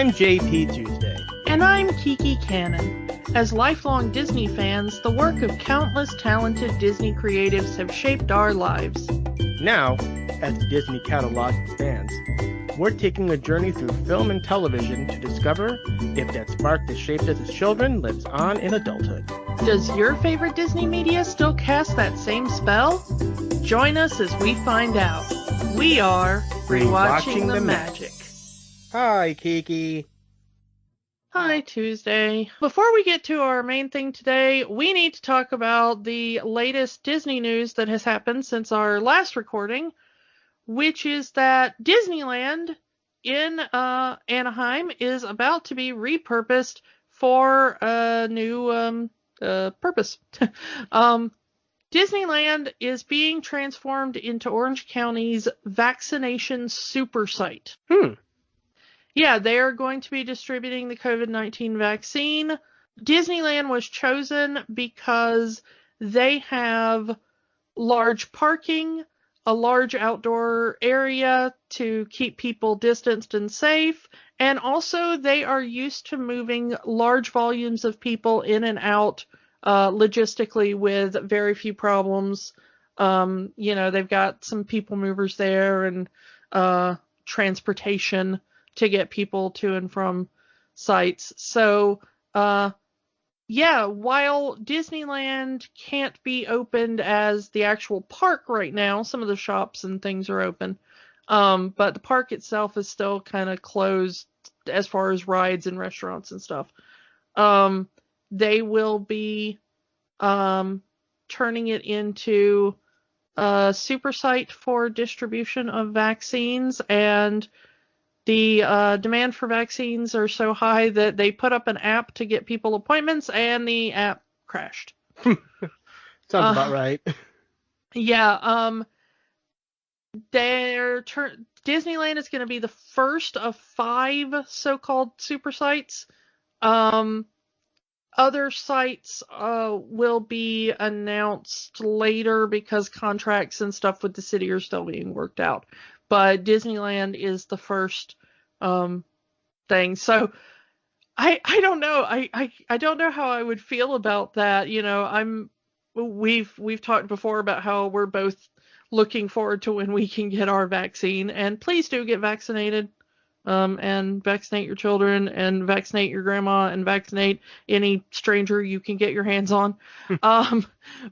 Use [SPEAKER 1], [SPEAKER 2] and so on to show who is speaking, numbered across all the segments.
[SPEAKER 1] I'm JP Tuesday.
[SPEAKER 2] And I'm Kiki Canon. As lifelong Disney fans, the work of countless talented Disney creatives have shaped our lives.
[SPEAKER 1] Now, as the Disney catalog expands, we're taking a journey through film and television to discover if that spark that shaped us as children lives on in adulthood.
[SPEAKER 2] Does your favorite Disney media still cast that same spell? Join us as we find out. We are Rewatching the Magic.
[SPEAKER 1] Hi, Kiki.
[SPEAKER 2] Hi, Tuesday. Before we get to our main thing today, we need to talk about the latest Disney news that has happened since our last recording, which is that Disneyland in Anaheim is about to be repurposed for a new purpose. Disneyland is being transformed into Orange County's vaccination super site. Yeah, they are going to be distributing the COVID-19 vaccine. Disneyland was chosen because they have large parking, a large outdoor area to keep people distanced and safe, and also they are used to moving large volumes of people in and out logistically with very few problems. They've got some people movers there and transportation to get people to and from sites. So, while Disneyland can't be opened as the actual park right now, some of the shops and things are open, but the park itself is still kind of closed as far as rides and restaurants and stuff. They will be turning it into a super site for distribution of vaccines, and the demand for vaccines are so high that they put up an app to get people appointments, and the app crashed.
[SPEAKER 1] Sounds about right.
[SPEAKER 2] Yeah. Disneyland is going to be the first of 5 so-called super sites. Other sites will be announced later because contracts and stuff with the city are still being worked out. But Disneyland is the first thing. So I don't know. I don't know how I would feel about that. We've talked before about how we're both looking forward to when we can get our vaccine, and please do get vaccinated. And vaccinate your children, and vaccinate your grandma, and vaccinate any stranger you can get your hands on.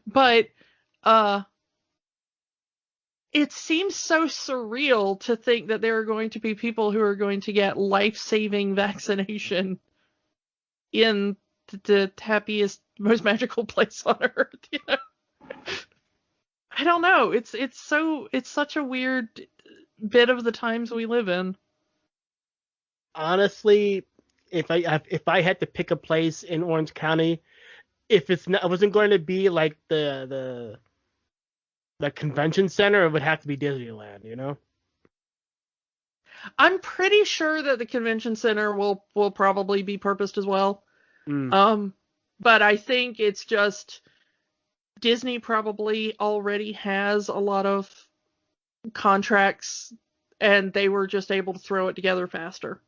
[SPEAKER 2] But it seems so surreal to think that there are going to be people who are going to get life-saving vaccination in the happiest, most magical place on earth. I don't know. It's such a weird bit of the times we live in.
[SPEAKER 1] Honestly, if I had to pick a place in Orange County, it wasn't going to be like the convention center, it would have to be Disneyland,
[SPEAKER 2] I'm pretty sure that the convention center will probably be purposed as well. But I think it's just Disney probably already has a lot of contracts, and they were just able to throw it together faster.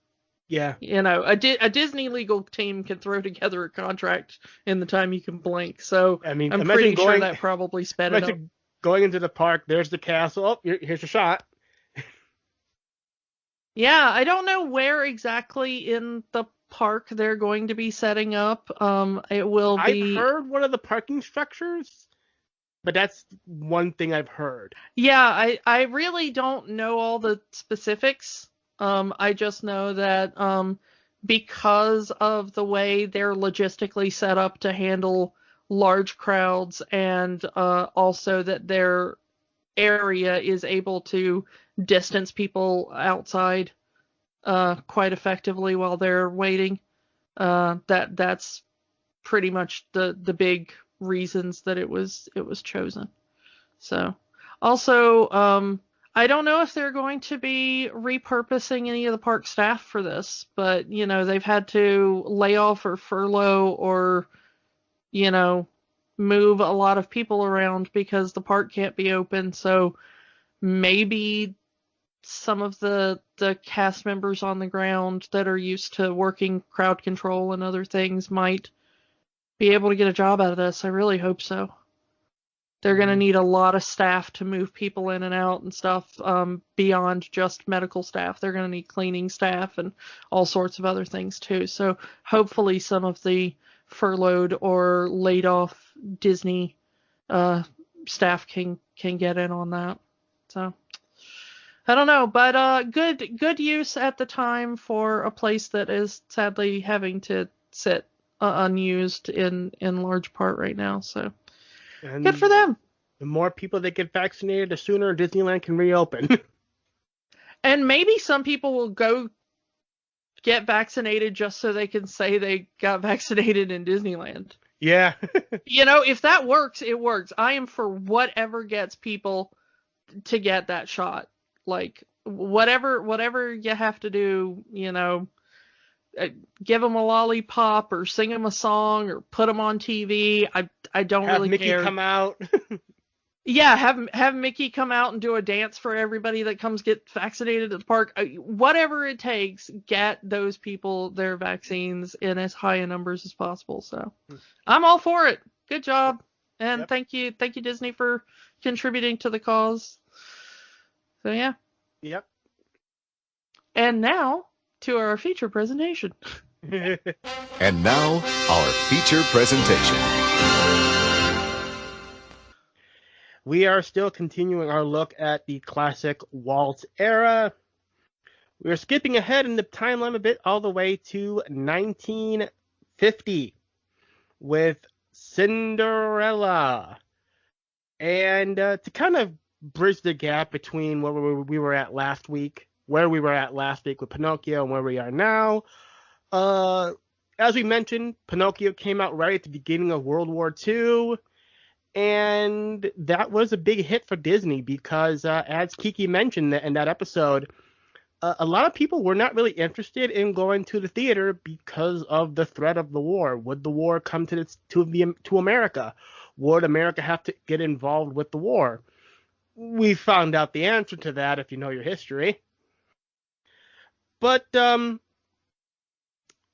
[SPEAKER 1] Yeah.
[SPEAKER 2] A Disney legal team can throw together a contract in the time you can blink. So I'm pretty sure that probably sped it up.
[SPEAKER 1] Going into the park, there's the castle. Oh, here's your shot.
[SPEAKER 2] Yeah, I don't know where exactly in the park they're going to be setting up. It will be...
[SPEAKER 1] I've heard one of the parking structures, but that's one thing I've heard.
[SPEAKER 2] Yeah, I really don't know all the specifics. I just know that because of the way they're logistically set up to handle large crowds, and also that their area is able to distance people outside quite effectively while they're waiting. That's pretty much the big reasons that it was chosen. So also I don't know if they're going to be repurposing any of the park staff for this, but they've had to lay off or furlough or move a lot of people around because the park can't be open. So maybe some of the the cast members on the ground that are used to working crowd control and other things might be able to get a job out of this. I really hope so. They're going to need a lot of staff to move people in and out and stuff, beyond just medical staff. They're going to need cleaning staff and all sorts of other things too. So hopefully some of the furloughed or laid off Disney staff can get in on that. So I don't know, but good use at the time for a place that is sadly having to sit unused in large part right now. So
[SPEAKER 1] And
[SPEAKER 2] good for them.
[SPEAKER 1] The more people that get vaccinated, the sooner Disneyland can reopen.
[SPEAKER 2] And maybe some people will go get vaccinated just so they can say they got vaccinated in Disneyland.
[SPEAKER 1] Yeah.
[SPEAKER 2] If that works, it works. I am for whatever gets people to get that shot. Like, whatever you have to do, give them a lollipop or sing them a song or put them on TV. I don't
[SPEAKER 1] have
[SPEAKER 2] really
[SPEAKER 1] Mickey
[SPEAKER 2] care.
[SPEAKER 1] Come out.
[SPEAKER 2] Yeah, have Mickey come out and do a dance for everybody that comes get vaccinated at the park. Whatever it takes, get those people their vaccines in as high a numbers as possible. So I'm all for it. Good job. And thank you Disney for contributing to the cause. So yeah.
[SPEAKER 1] Yep.
[SPEAKER 2] And now to our feature presentation.
[SPEAKER 3] And now our feature presentation.
[SPEAKER 1] We are still continuing our look at the classic Walt era. We are skipping ahead in the timeline a bit all the way to 1950 with Cinderella. And to kind of bridge the gap between where we were at last week with Pinocchio and where we are now. As we mentioned, Pinocchio came out right at the beginning of World War II. And that was a big hit for Disney because, as Kiki mentioned in that episode, a lot of people were not really interested in going to the theater because of the threat of the war. Would the war come to America? Would America have to get involved with the war? We found out the answer to that if you know your history. But World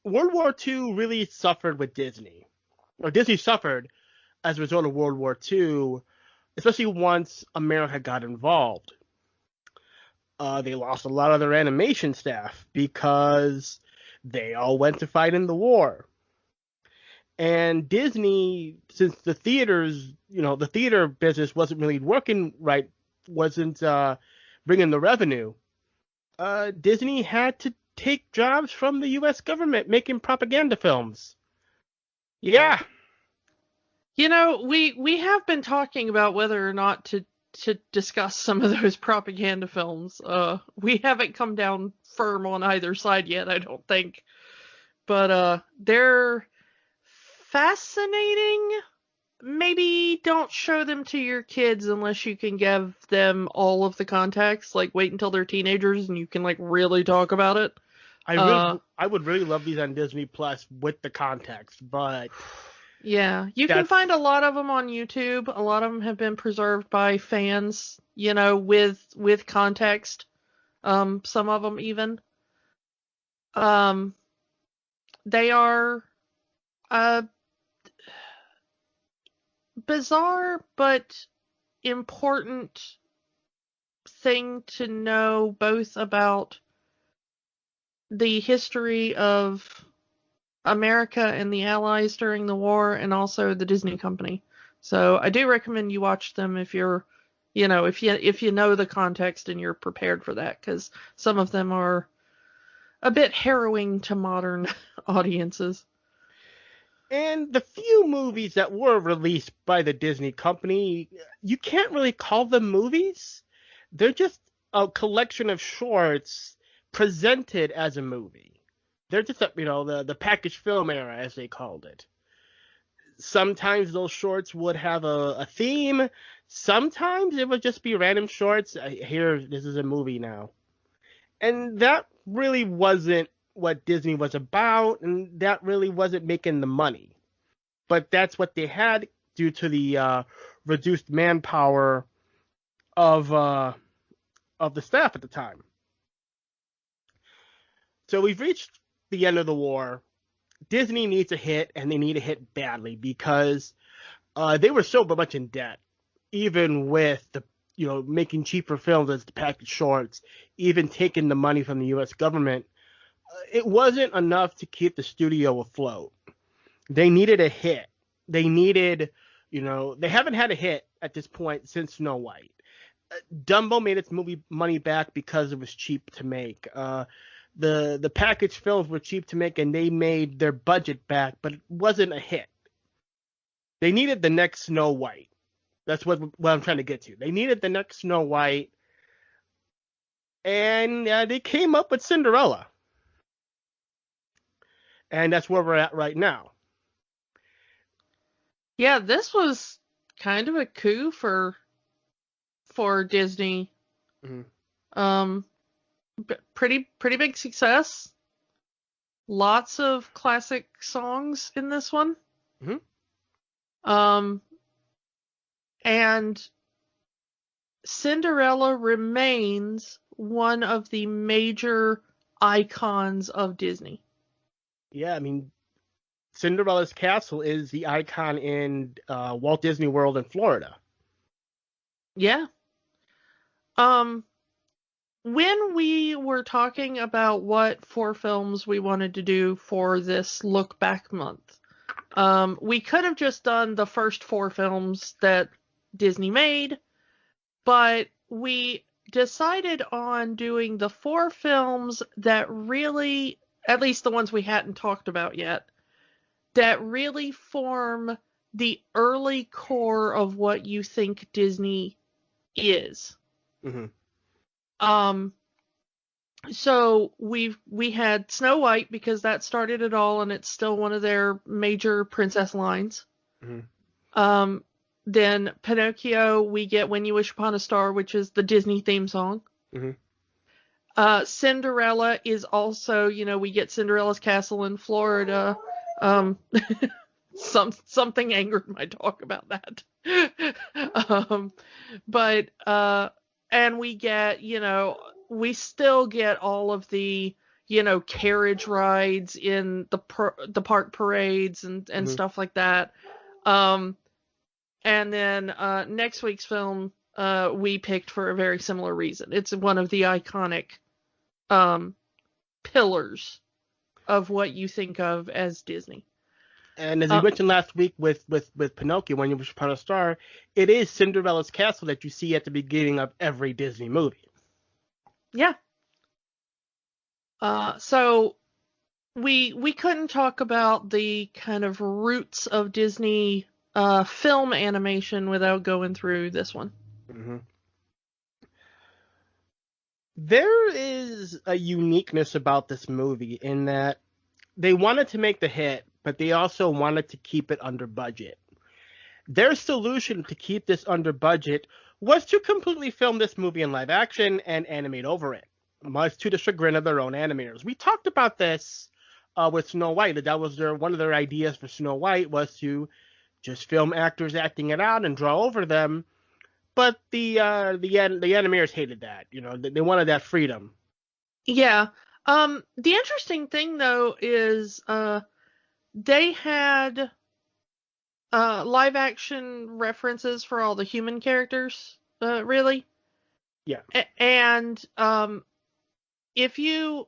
[SPEAKER 1] War II really suffered with Disney. Or Disney suffered as a result of World War II, especially once America got involved. They lost a lot of their animation staff because they all went to fight in the war. And Disney, since the theaters, the theater business wasn't really working right, wasn't bringing the revenue, Disney had to take jobs from the U.S. government making propaganda films. Yeah.
[SPEAKER 2] We have been talking about whether or not to discuss some of those propaganda films. We haven't come down firm on either side yet, I don't think. But they're fascinating. Maybe don't show them to your kids unless you can give them all of the context. Like, wait until they're teenagers and you can, really talk about it.
[SPEAKER 1] I would really love these on Disney Plus with the context, but...
[SPEAKER 2] Yeah, you can find a lot of them on YouTube. A lot of them have been preserved by fans, with context. Some of them even. They are bizarre but important thing to know, both about the history of America and the Allies during the war, and also the Disney Company. So I do recommend you watch them if you're, if you know the context and you're prepared for that, because some of them are a bit harrowing to modern audiences.
[SPEAKER 1] And the few movies that were released by the Disney Company, you can't really call them movies. They're just a collection of shorts presented as a movie. They're just, the package film era, as they called it. Sometimes those shorts would have a theme. Sometimes it would just be random shorts. Here, this is a movie now. And that really wasn't what Disney was about, and that really wasn't making the money. But that's what they had due to the reduced manpower of the staff at the time. So we've reached the end of the war. Disney needs a hit, and they need a hit badly because they were so much in debt, even with the making cheaper films as the package shorts, even taking the money from the U.S. government. It wasn't enough to keep the studio afloat. They needed a hit. They needed, they haven't had a hit at this point since Snow White. Dumbo made its movie money back because it was cheap to make. The package films were cheap to make, and they made their budget back, but it wasn't a hit. They needed the next Snow White. That's what I'm trying to get to. They needed the next Snow White, and they came up with Cinderella. And that's where we're at right now.
[SPEAKER 2] Yeah, this was kind of a coup for Disney. Mm-hmm. Pretty big success. Lots of classic songs in this one. Mm-hmm. And Cinderella remains one of the major icons of Disney.
[SPEAKER 1] Yeah, I mean, Cinderella's castle is the icon in Walt Disney World in Florida.
[SPEAKER 2] Yeah. When we were talking about what 4 films we wanted to do for this Look Back month, we could have just done the first 4 films that Disney made, but we decided on doing the 4 films that really, at least the ones we hadn't talked about yet, that really form the early core of what you think Disney is. Mm-hmm. So we had Snow White because that started it all, and it's still one of their major princess lines. Mm-hmm. Then Pinocchio, we get When You Wish Upon a Star, which is the Disney theme song. Mm-hmm. Cinderella is also, we get Cinderella's castle in Florida. Something angered my dog about that. And we get, we still get all of the, carriage rides in the park parades and mm-hmm. stuff like that. And then next week's film we picked for a very similar reason. It's one of the iconic pillars of what you think of as Disney.
[SPEAKER 1] And as you mentioned last week with Pinocchio, When You Wish Upon a Star, it is Cinderella's castle that you see at the beginning of every Disney movie.
[SPEAKER 2] Yeah. So we couldn't talk about the kind of roots of Disney film animation without going through this one. Mm-hmm.
[SPEAKER 1] There is a uniqueness about this movie in that they wanted to make the hit, but they also wanted to keep it under budget. Their solution to keep this under budget was to completely film this movie in live action and animate over it, much to the chagrin of their own animators. We talked about this with Snow White. That was one of their ideas for Snow White was to just film actors acting it out and draw over them. But the animators hated that. They wanted that freedom.
[SPEAKER 2] Yeah. The interesting thing though is they had live action references for all the human characters, really.
[SPEAKER 1] Yeah.
[SPEAKER 2] And if you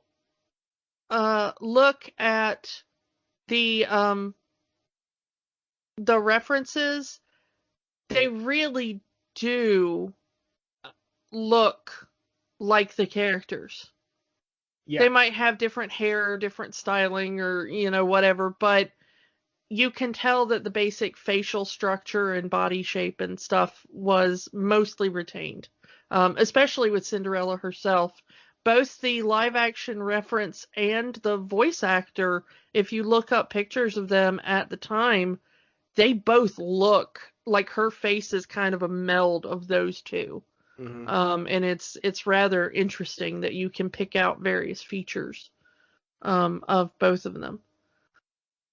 [SPEAKER 2] look at the references, they really do look like the characters. Yeah. They might have different hair, different styling, or whatever, but you can tell that the basic facial structure and body shape and stuff was mostly retained, especially with Cinderella herself. Both the live action reference and the voice actor, if you look up pictures of them at the time, they both look like her face is kind of a meld of those two. Mm-hmm. And it's rather interesting that you can pick out various features of both of them.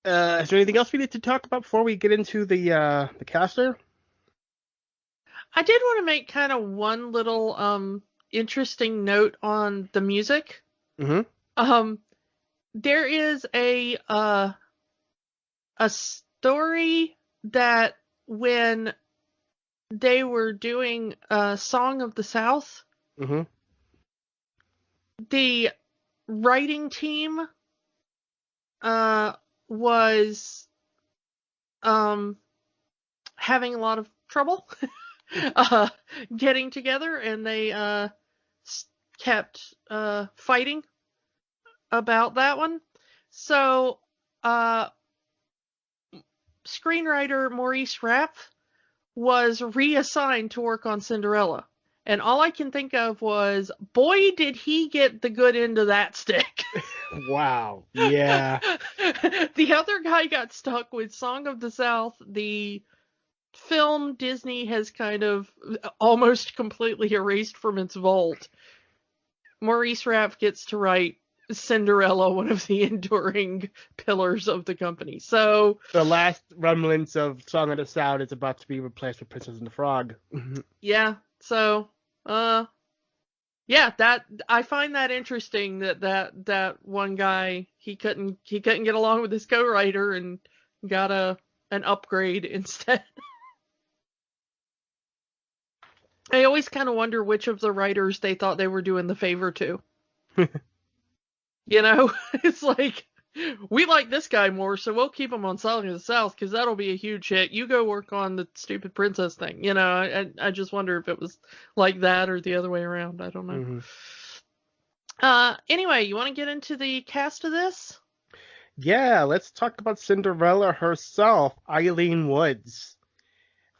[SPEAKER 1] Is there anything else we need to talk about before we get into the caster?
[SPEAKER 2] I did want to make kind of one little interesting note on the music. Mm-hmm. there is a story that when they were doing Song of the South,
[SPEAKER 1] Mm-hmm.
[SPEAKER 2] the writing team was having a lot of trouble getting together, and they kept fighting about that one. So screenwriter Maurice Rapp was reassigned to work on Cinderella. And all I can think of was, boy, did he get the good end of that stick.
[SPEAKER 1] Wow. Yeah.
[SPEAKER 2] The other guy got stuck with Song of the South. The film Disney has kind of almost completely erased from its vault. Maurice Rapp gets to write Cinderella, one of the enduring pillars of the company. So
[SPEAKER 1] the last remnants of Song of the South is about to be replaced with Princess and the Frog.
[SPEAKER 2] Yeah. So, yeah, that I find that interesting that one guy he couldn't get along with his co-writer and got an upgrade instead. I always kind of wonder which of the writers they thought they were doing the favor to. You know, it's like, we like this guy more, so we'll keep him on Song of the South because that'll be a huge hit. You go work on the stupid princess thing. You know, I just wonder if it was like that or the other way around. I don't know.
[SPEAKER 1] Mm-hmm.
[SPEAKER 2] Anyway, you want to get into the cast of this?
[SPEAKER 1] Yeah, let's talk about Cinderella herself, Eileen Woods.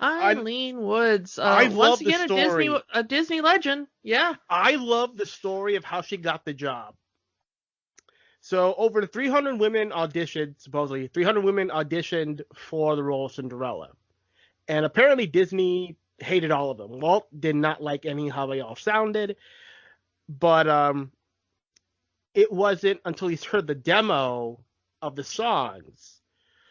[SPEAKER 2] Eileen Woods.
[SPEAKER 1] I
[SPEAKER 2] once
[SPEAKER 1] love the
[SPEAKER 2] again,
[SPEAKER 1] story.
[SPEAKER 2] a Disney legend. Yeah.
[SPEAKER 1] I love the story of how she got the job. So over 300 women auditioned, supposedly 300 women auditioned for the role of Cinderella. And apparently Disney hated all of them. Walt did not like any how they all sounded. But it wasn't until he heard the demo of the songs.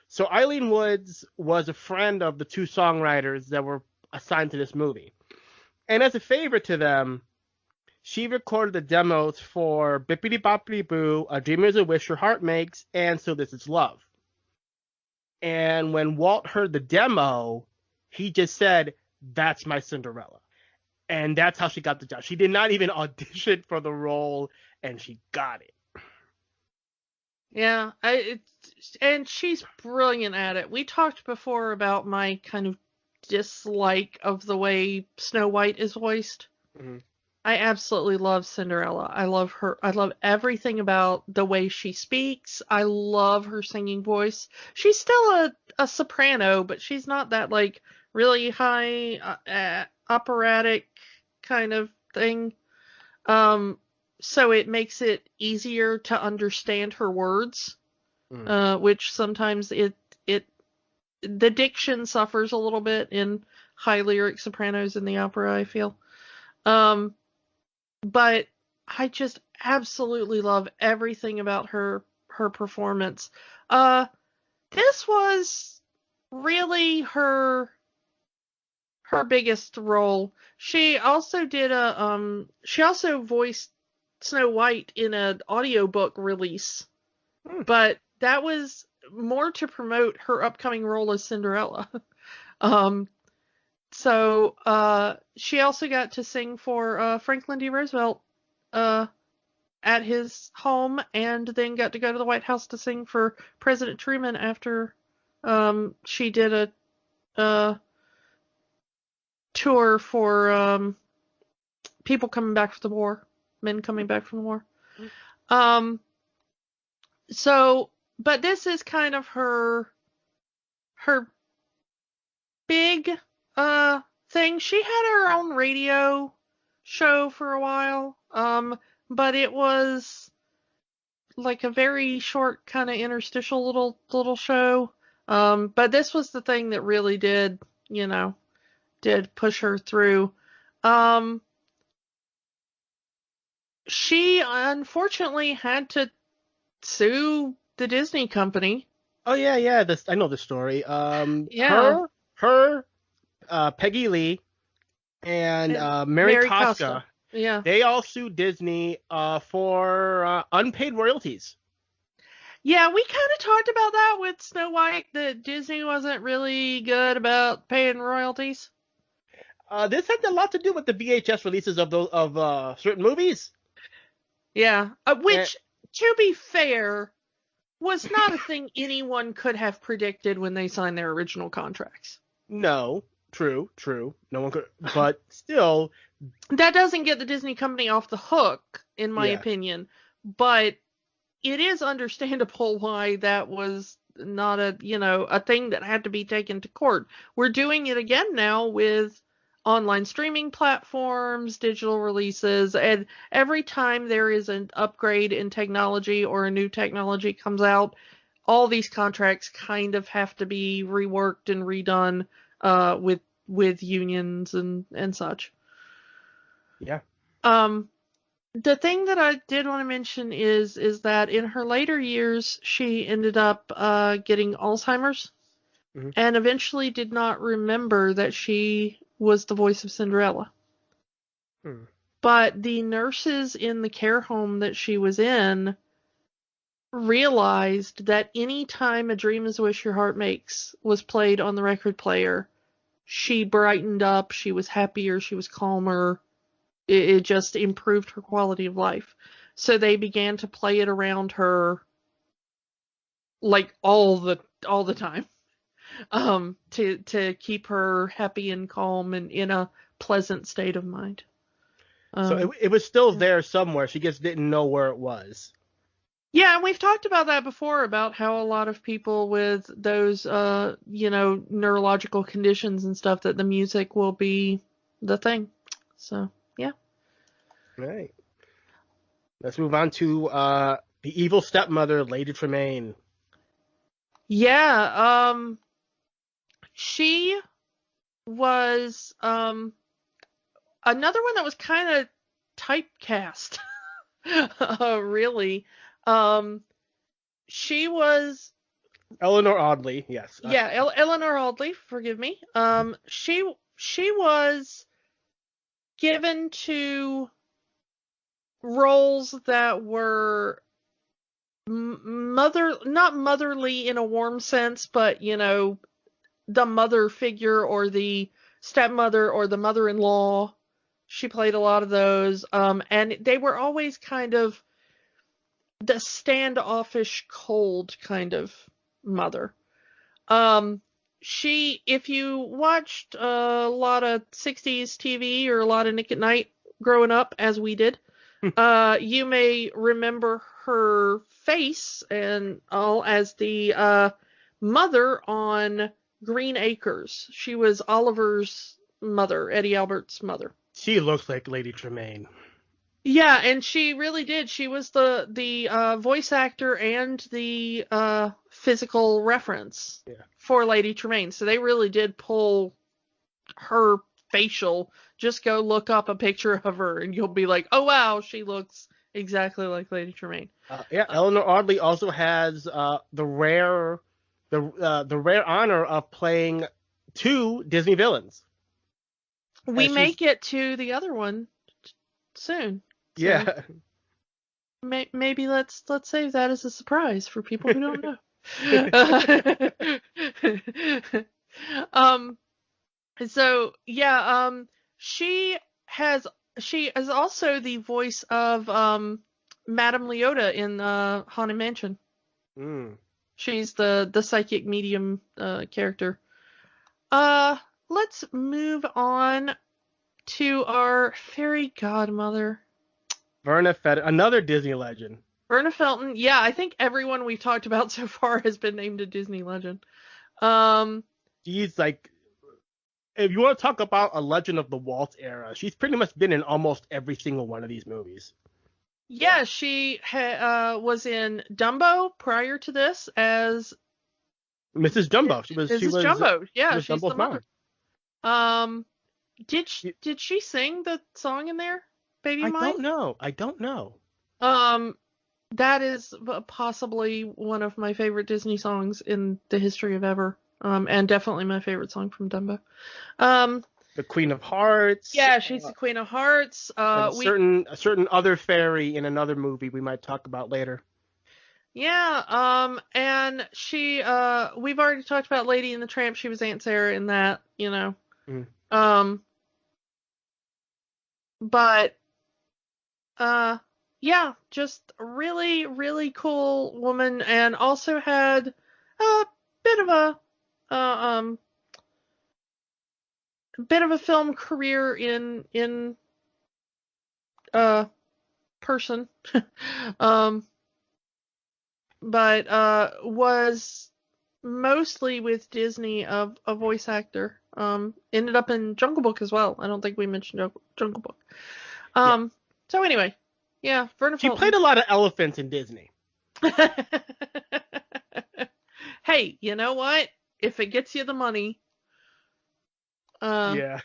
[SPEAKER 1] So Eileen Woods was a friend of the two songwriters that were assigned to this movie. And as a favor to them, she recorded the demos for Bippity Boppity Boo, A Dream Is a Wish Your Heart Makes, and So This Is Love. And when Walt heard the demo, he just said, "That's my Cinderella." And that's how she got the job. She did not even audition for the role, and she got it.
[SPEAKER 2] Yeah, and she's brilliant at it. We talked before about my kind of dislike of the way Snow White is voiced.
[SPEAKER 1] Mm-hmm.
[SPEAKER 2] I absolutely love Cinderella. I love her. I love everything about the way she speaks. I love her singing voice. She's still a soprano, but she's not that like really high operatic kind of thing. So it makes it easier to understand her words, which sometimes the diction suffers a little bit in high lyric sopranos in the opera, I feel. But I just absolutely love everything about her performance. This was really her biggest role. She also did she also voiced Snow White in an audiobook release. But that was more to promote her upcoming role as Cinderella. So she also got to sing for Franklin D. Roosevelt at his home, and then got to go to the White House to sing for President Truman after she did a tour for people coming back from the war, men coming back from the war. So, but this is kind of her big thing. She had her own radio show for a while, but it was like a very short kind of interstitial little show. But this was the thing that really did push her through. She unfortunately had to sue the Disney company.
[SPEAKER 1] Oh yeah. I know the story.
[SPEAKER 2] Yeah.
[SPEAKER 1] Her, Peggy Lee, and Mary Costa.
[SPEAKER 2] Yeah.
[SPEAKER 1] They all sued Disney for unpaid royalties.
[SPEAKER 2] Yeah, we kind of talked about that with Snow White, that Disney wasn't really good about paying royalties.
[SPEAKER 1] This had a lot to do with the VHS releases of those certain movies.
[SPEAKER 2] Yeah,
[SPEAKER 1] And,
[SPEAKER 2] which, to be fair, was not a thing anyone could have predicted when they signed their original contracts.
[SPEAKER 1] no, true. No one could, but still.
[SPEAKER 2] That doesn't get the Disney company off the hook, in my opinion, but it is understandable why that was not a thing that had to be taken to court. We're doing it again now with online streaming platforms, digital releases, and every time there is an upgrade in technology or a new technology comes out, all these contracts kind of have to be reworked and redone with unions and such.
[SPEAKER 1] Yeah.
[SPEAKER 2] The thing that I did want to mention is that in her later years, she ended up getting Alzheimer's and eventually did not remember that she was the voice of Cinderella. But the nurses in the care home that she was in realized that any time A Dream Is a Wish Your Heart Makes was played on the record player, she brightened up, she was happier, she was calmer. It just improved her quality of life. So they began to play it around her like all the time. To keep her happy and calm and in a pleasant state of mind.
[SPEAKER 1] So it was still there somewhere. She just didn't know where it was.
[SPEAKER 2] Yeah, and we've talked about that before, about how a lot of people with those neurological conditions and stuff, that the music will be the thing. So yeah.
[SPEAKER 1] Right. Let's move on to the evil stepmother, Lady Tremaine.
[SPEAKER 2] Yeah, she was another one that was kind of typecast. Really. She was
[SPEAKER 1] Eleanor Audley, yes.
[SPEAKER 2] Yeah, Eleanor Audley, forgive me. She was given to roles that were not motherly in a warm sense, but the mother figure or the stepmother or the mother-in-law. She played a lot of those, and they were always kind of the standoffish, cold kind of mother. If you watched a lot of 60s TV or a lot of Nick at Night growing up, as we did, you may remember her face and all as the mother on Green Acres. She was Oliver's mother, Eddie Albert's mother.
[SPEAKER 1] She looks like Lady Tremaine.
[SPEAKER 2] Yeah, and she really did. She was the voice actor and the physical reference for Lady Tremaine. So they really did pull her facial. Just go look up a picture of her, and you'll be like, "Oh wow, she looks exactly like Lady Tremaine."
[SPEAKER 1] Eleanor Audley also has the rare honor of playing 2 Disney villains.
[SPEAKER 2] We may get to the other one soon. So
[SPEAKER 1] yeah.
[SPEAKER 2] Maybe let's save that as a surprise for people who don't know. She is also the voice of Madame Leota in Haunted Mansion. She's the psychic medium character. Let's move on to our fairy godmother,
[SPEAKER 1] Verna Felton, another Disney legend.
[SPEAKER 2] Verna Felton. Yeah, I think everyone we've talked about so far has been named a Disney legend.
[SPEAKER 1] She's like, if you want to talk about a legend of the Walt era, she's pretty much been in almost every single one of these movies.
[SPEAKER 2] Yeah, she was in Dumbo prior to this as
[SPEAKER 1] Mrs. Jumbo. She was
[SPEAKER 2] Jumbo. Yeah,
[SPEAKER 1] she was
[SPEAKER 2] she's
[SPEAKER 1] Jumbo's
[SPEAKER 2] the mother. Mom. Did she sing the song in there, Baby Mine?
[SPEAKER 1] I don't know.
[SPEAKER 2] That is possibly one of my favorite Disney songs in the history of ever. And definitely my favorite song from Dumbo.
[SPEAKER 1] The Queen of Hearts.
[SPEAKER 2] Yeah, she's the Queen of Hearts.
[SPEAKER 1] A certain other fairy in another movie we might talk about later.
[SPEAKER 2] Yeah, and she, we've already talked about Lady and the Tramp. She was Aunt Sarah in that, you know.
[SPEAKER 1] Mm.
[SPEAKER 2] But, yeah, just a really, really cool woman, and also had a bit of a film career in person. But was mostly with Disney a voice actor. Ended up in Jungle Book as well. I don't think we mentioned Jungle Book.
[SPEAKER 1] Yeah.
[SPEAKER 2] So anyway, yeah, Verna
[SPEAKER 1] She
[SPEAKER 2] Felton.
[SPEAKER 1] played a lot of elephants in Disney.
[SPEAKER 2] Hey, you know what? If it gets you the money.
[SPEAKER 1] Yeah.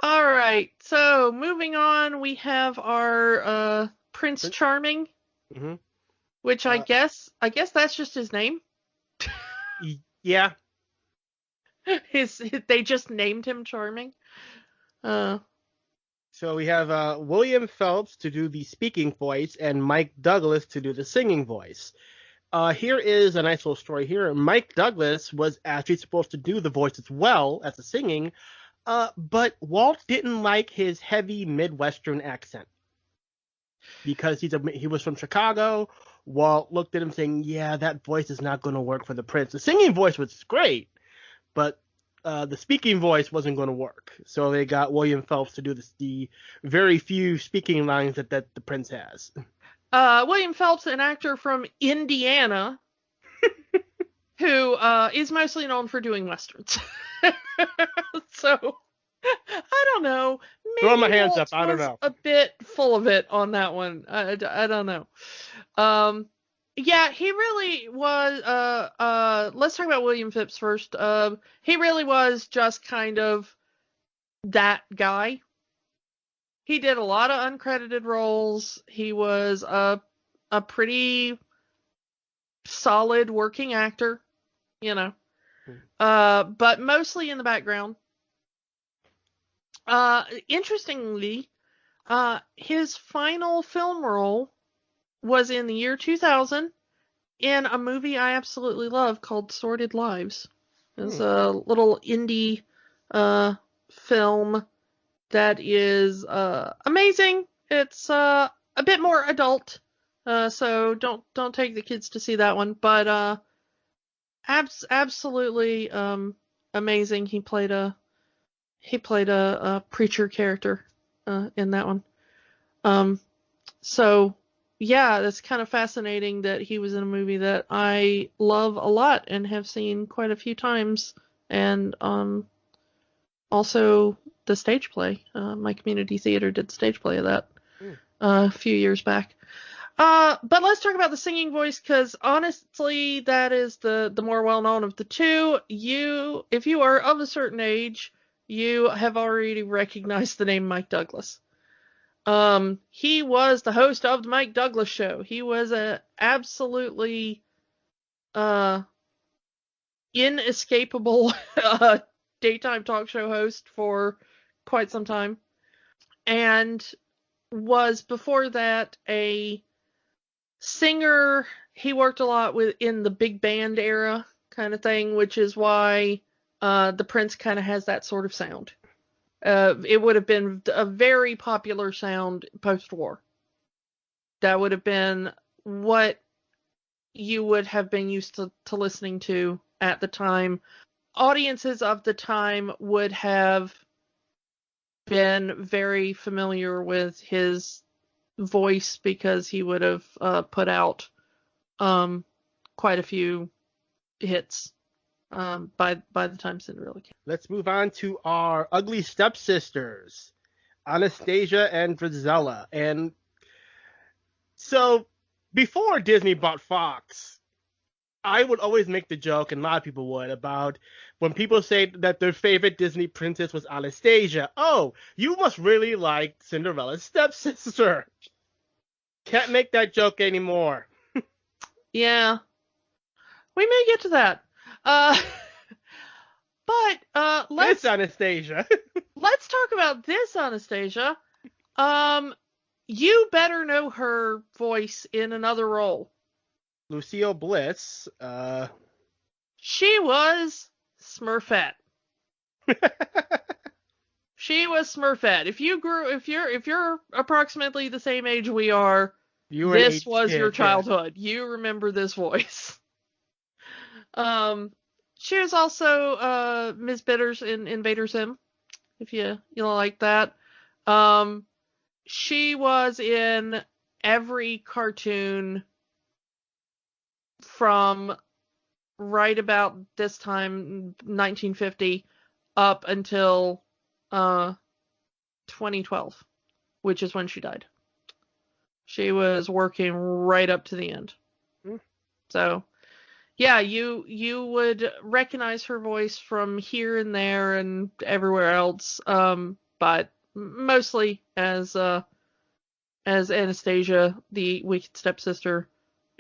[SPEAKER 2] All right. So moving on, we have our Prince Charming,
[SPEAKER 1] Mm-hmm.
[SPEAKER 2] which I guess that's just his name.
[SPEAKER 1] Yeah.
[SPEAKER 2] They just named him Charming.
[SPEAKER 1] So we have William Phelps to do the speaking voice and Mike Douglas to do the singing voice. Here is a nice little story here. Mike Douglas was actually supposed to do the voice as well as the singing, but Walt didn't like his heavy Midwestern accent because he was from Chicago. Walt looked at him saying, yeah, that voice is not going to work for the prince. The singing voice was great, but the speaking voice wasn't going to work. So they got William Phelps to do the very few speaking lines that the prince has.
[SPEAKER 2] William Phelps, an actor from Indiana, who is mostly known for doing westerns. So, I don't know. Maybe
[SPEAKER 1] Throw my hands
[SPEAKER 2] Walt
[SPEAKER 1] up. I don't
[SPEAKER 2] was
[SPEAKER 1] know.
[SPEAKER 2] a bit full of it on that one. I don't know. Yeah, he really was. Let's talk about William Phipps first. He really was just kind of that guy. He did a lot of uncredited roles. He was a pretty solid working actor, you know. But mostly in the background. Interestingly, his final film role was in the year 2000 in a movie I absolutely love called Sordid Lives. It's a little indie film that is amazing. It's a bit more adult, so don't take the kids to see that one. But absolutely amazing. He played a preacher character in that one. So yeah, that's kind of fascinating that he was in a movie that I love a lot and have seen quite a few times, and also the stage play. My community theater did the stage play of that a few years back. But let's talk about the singing voice, because honestly, that is the more well-known of the two. If you are of a certain age, you have already recognized the name Mike Douglas. He was the host of the Mike Douglas Show. He was a absolutely inescapable daytime talk show host for quite some time, and was before that a singer. He worked a lot in the big band era kind of thing, which is why the Prince kind of has that sort of sound. It would have been a very popular sound post-war. That would have been what you would have been used to listening to at the time. Audiences of the time would have been very familiar with his voice because he would have put out quite a few hits by the time Cinderella came.
[SPEAKER 1] Let's move on to our ugly stepsisters, Anastasia and Drizella. And so before Disney bought Fox, I would always make the joke, and a lot of people would, about when people say that their favorite Disney princess was Anastasia. Oh, you must really like Cinderella's stepsister. Can't make that joke anymore.
[SPEAKER 2] Yeah. We may get to that. But let's
[SPEAKER 1] Anastasia.
[SPEAKER 2] Let's talk about this Anastasia. You better know her voice in another role.
[SPEAKER 1] Lucille Bliss.
[SPEAKER 2] She was Smurfette. She was Smurfette. If you're approximately the same age we are, this was your childhood. Yeah. You remember this voice. She was also Ms. Bitters in Invader Zim, if you like that. She was in every cartoon from right about this time, 1950, up until 2012, which is when she died. She was working right up to the end. So, yeah, you would recognize her voice from here and there and everywhere else, but mostly as Anastasia, the wicked stepsister,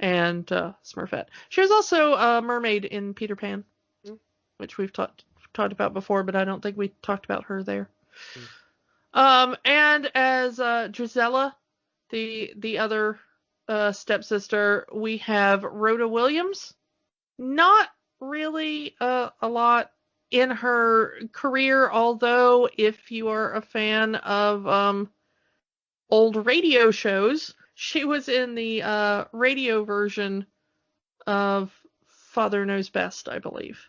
[SPEAKER 2] and Smurfette. She was also a mermaid in Peter Pan, which we've talked about before, but I don't think we talked about her there. And as Gisela, the other stepsister, we have Rhoda Williams. Not really a lot in her career, although if you are a fan of old radio shows, she was in the radio version of Father Knows Best, I believe.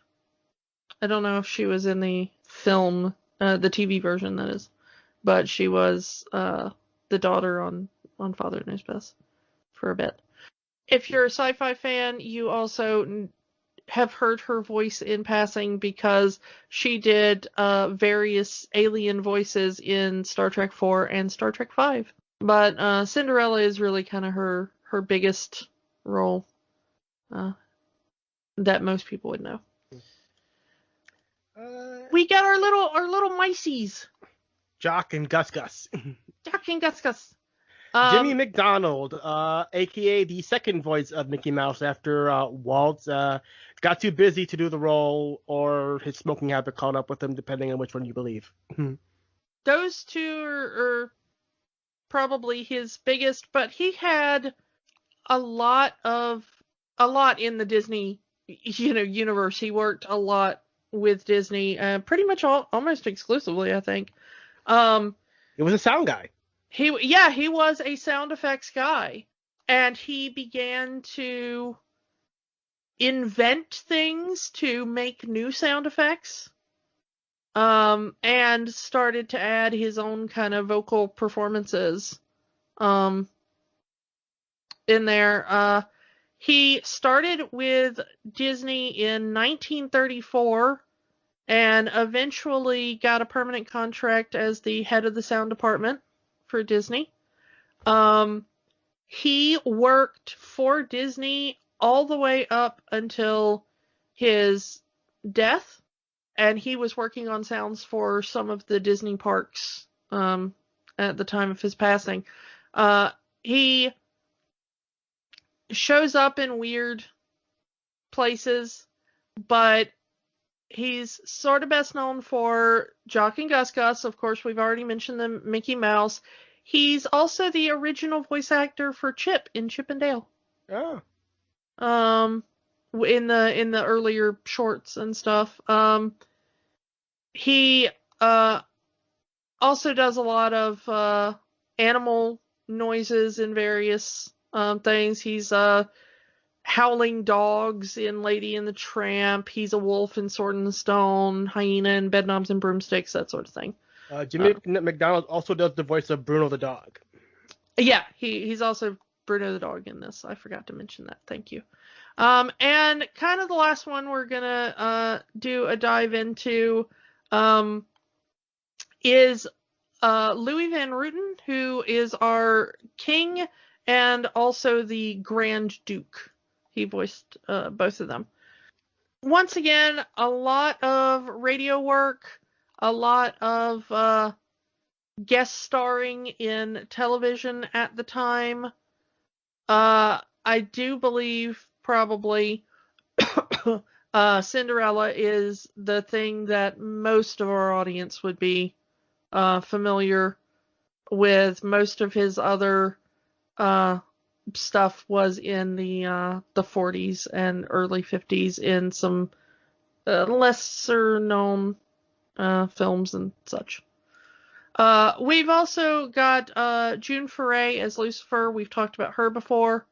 [SPEAKER 2] I don't know if she was in the film, the TV version, that is. But she was the daughter on Father Knows Best for a bit. If you're a sci-fi fan, you also have heard her voice in passing because she did various alien voices in Star Trek 4 and Star Trek 5. But Cinderella is really kind of her biggest role that most people would know. We got our little miceys.
[SPEAKER 1] Jock and Gus Gus.
[SPEAKER 2] Jock and Gus Gus.
[SPEAKER 1] Jimmy McDonald, aka the second voice of Mickey Mouse after Walt got too busy to do the role, or his smoking habit caught up with him, depending on which one you believe.
[SPEAKER 2] Those two are probably his biggest, but he had a lot in the Disney universe. He worked a lot with Disney, pretty much almost exclusively, I think.
[SPEAKER 1] He was a sound guy.
[SPEAKER 2] He was a sound effects guy, and he began to invent things to make new sound effects, and started to add his own kind of vocal performances in there. He started with Disney in 1934 and eventually got a permanent contract as the head of the sound department for Disney. He worked for Disney all the way up until his death, and he was working on sounds for some of the Disney parks at the time of his passing. He shows up in weird places, but he's sort of best known for Jock and Gus Gus. Of course, we've already mentioned the Mickey Mouse. He's also the original voice actor for Chip in Chip and Dale.
[SPEAKER 1] Oh.
[SPEAKER 2] In the earlier shorts and stuff. He also does a lot of animal noises in various things. He's howling dogs in Lady and the Tramp. He's a wolf in Sword in the Stone, hyena in Bedknobs and Broomsticks, that sort of thing.
[SPEAKER 1] Jimmy McDonald also does the voice of Bruno the dog.
[SPEAKER 2] Yeah, he's also Bruno the dog in this. I forgot to mention that. Thank you. And kind of the last one we're gonna do a dive into is Louis Van Rooten, who is our king and also the Grand Duke. He voiced both of them. Once again, a lot of radio work, a lot of guest starring in television at the time. I do believe probably Cinderella is the thing that most of our audience would be familiar with. Most of his other stuff was in the 40s and early 50s in some lesser known films and such. We've also got June Foray as Lucifer. We've talked about her before.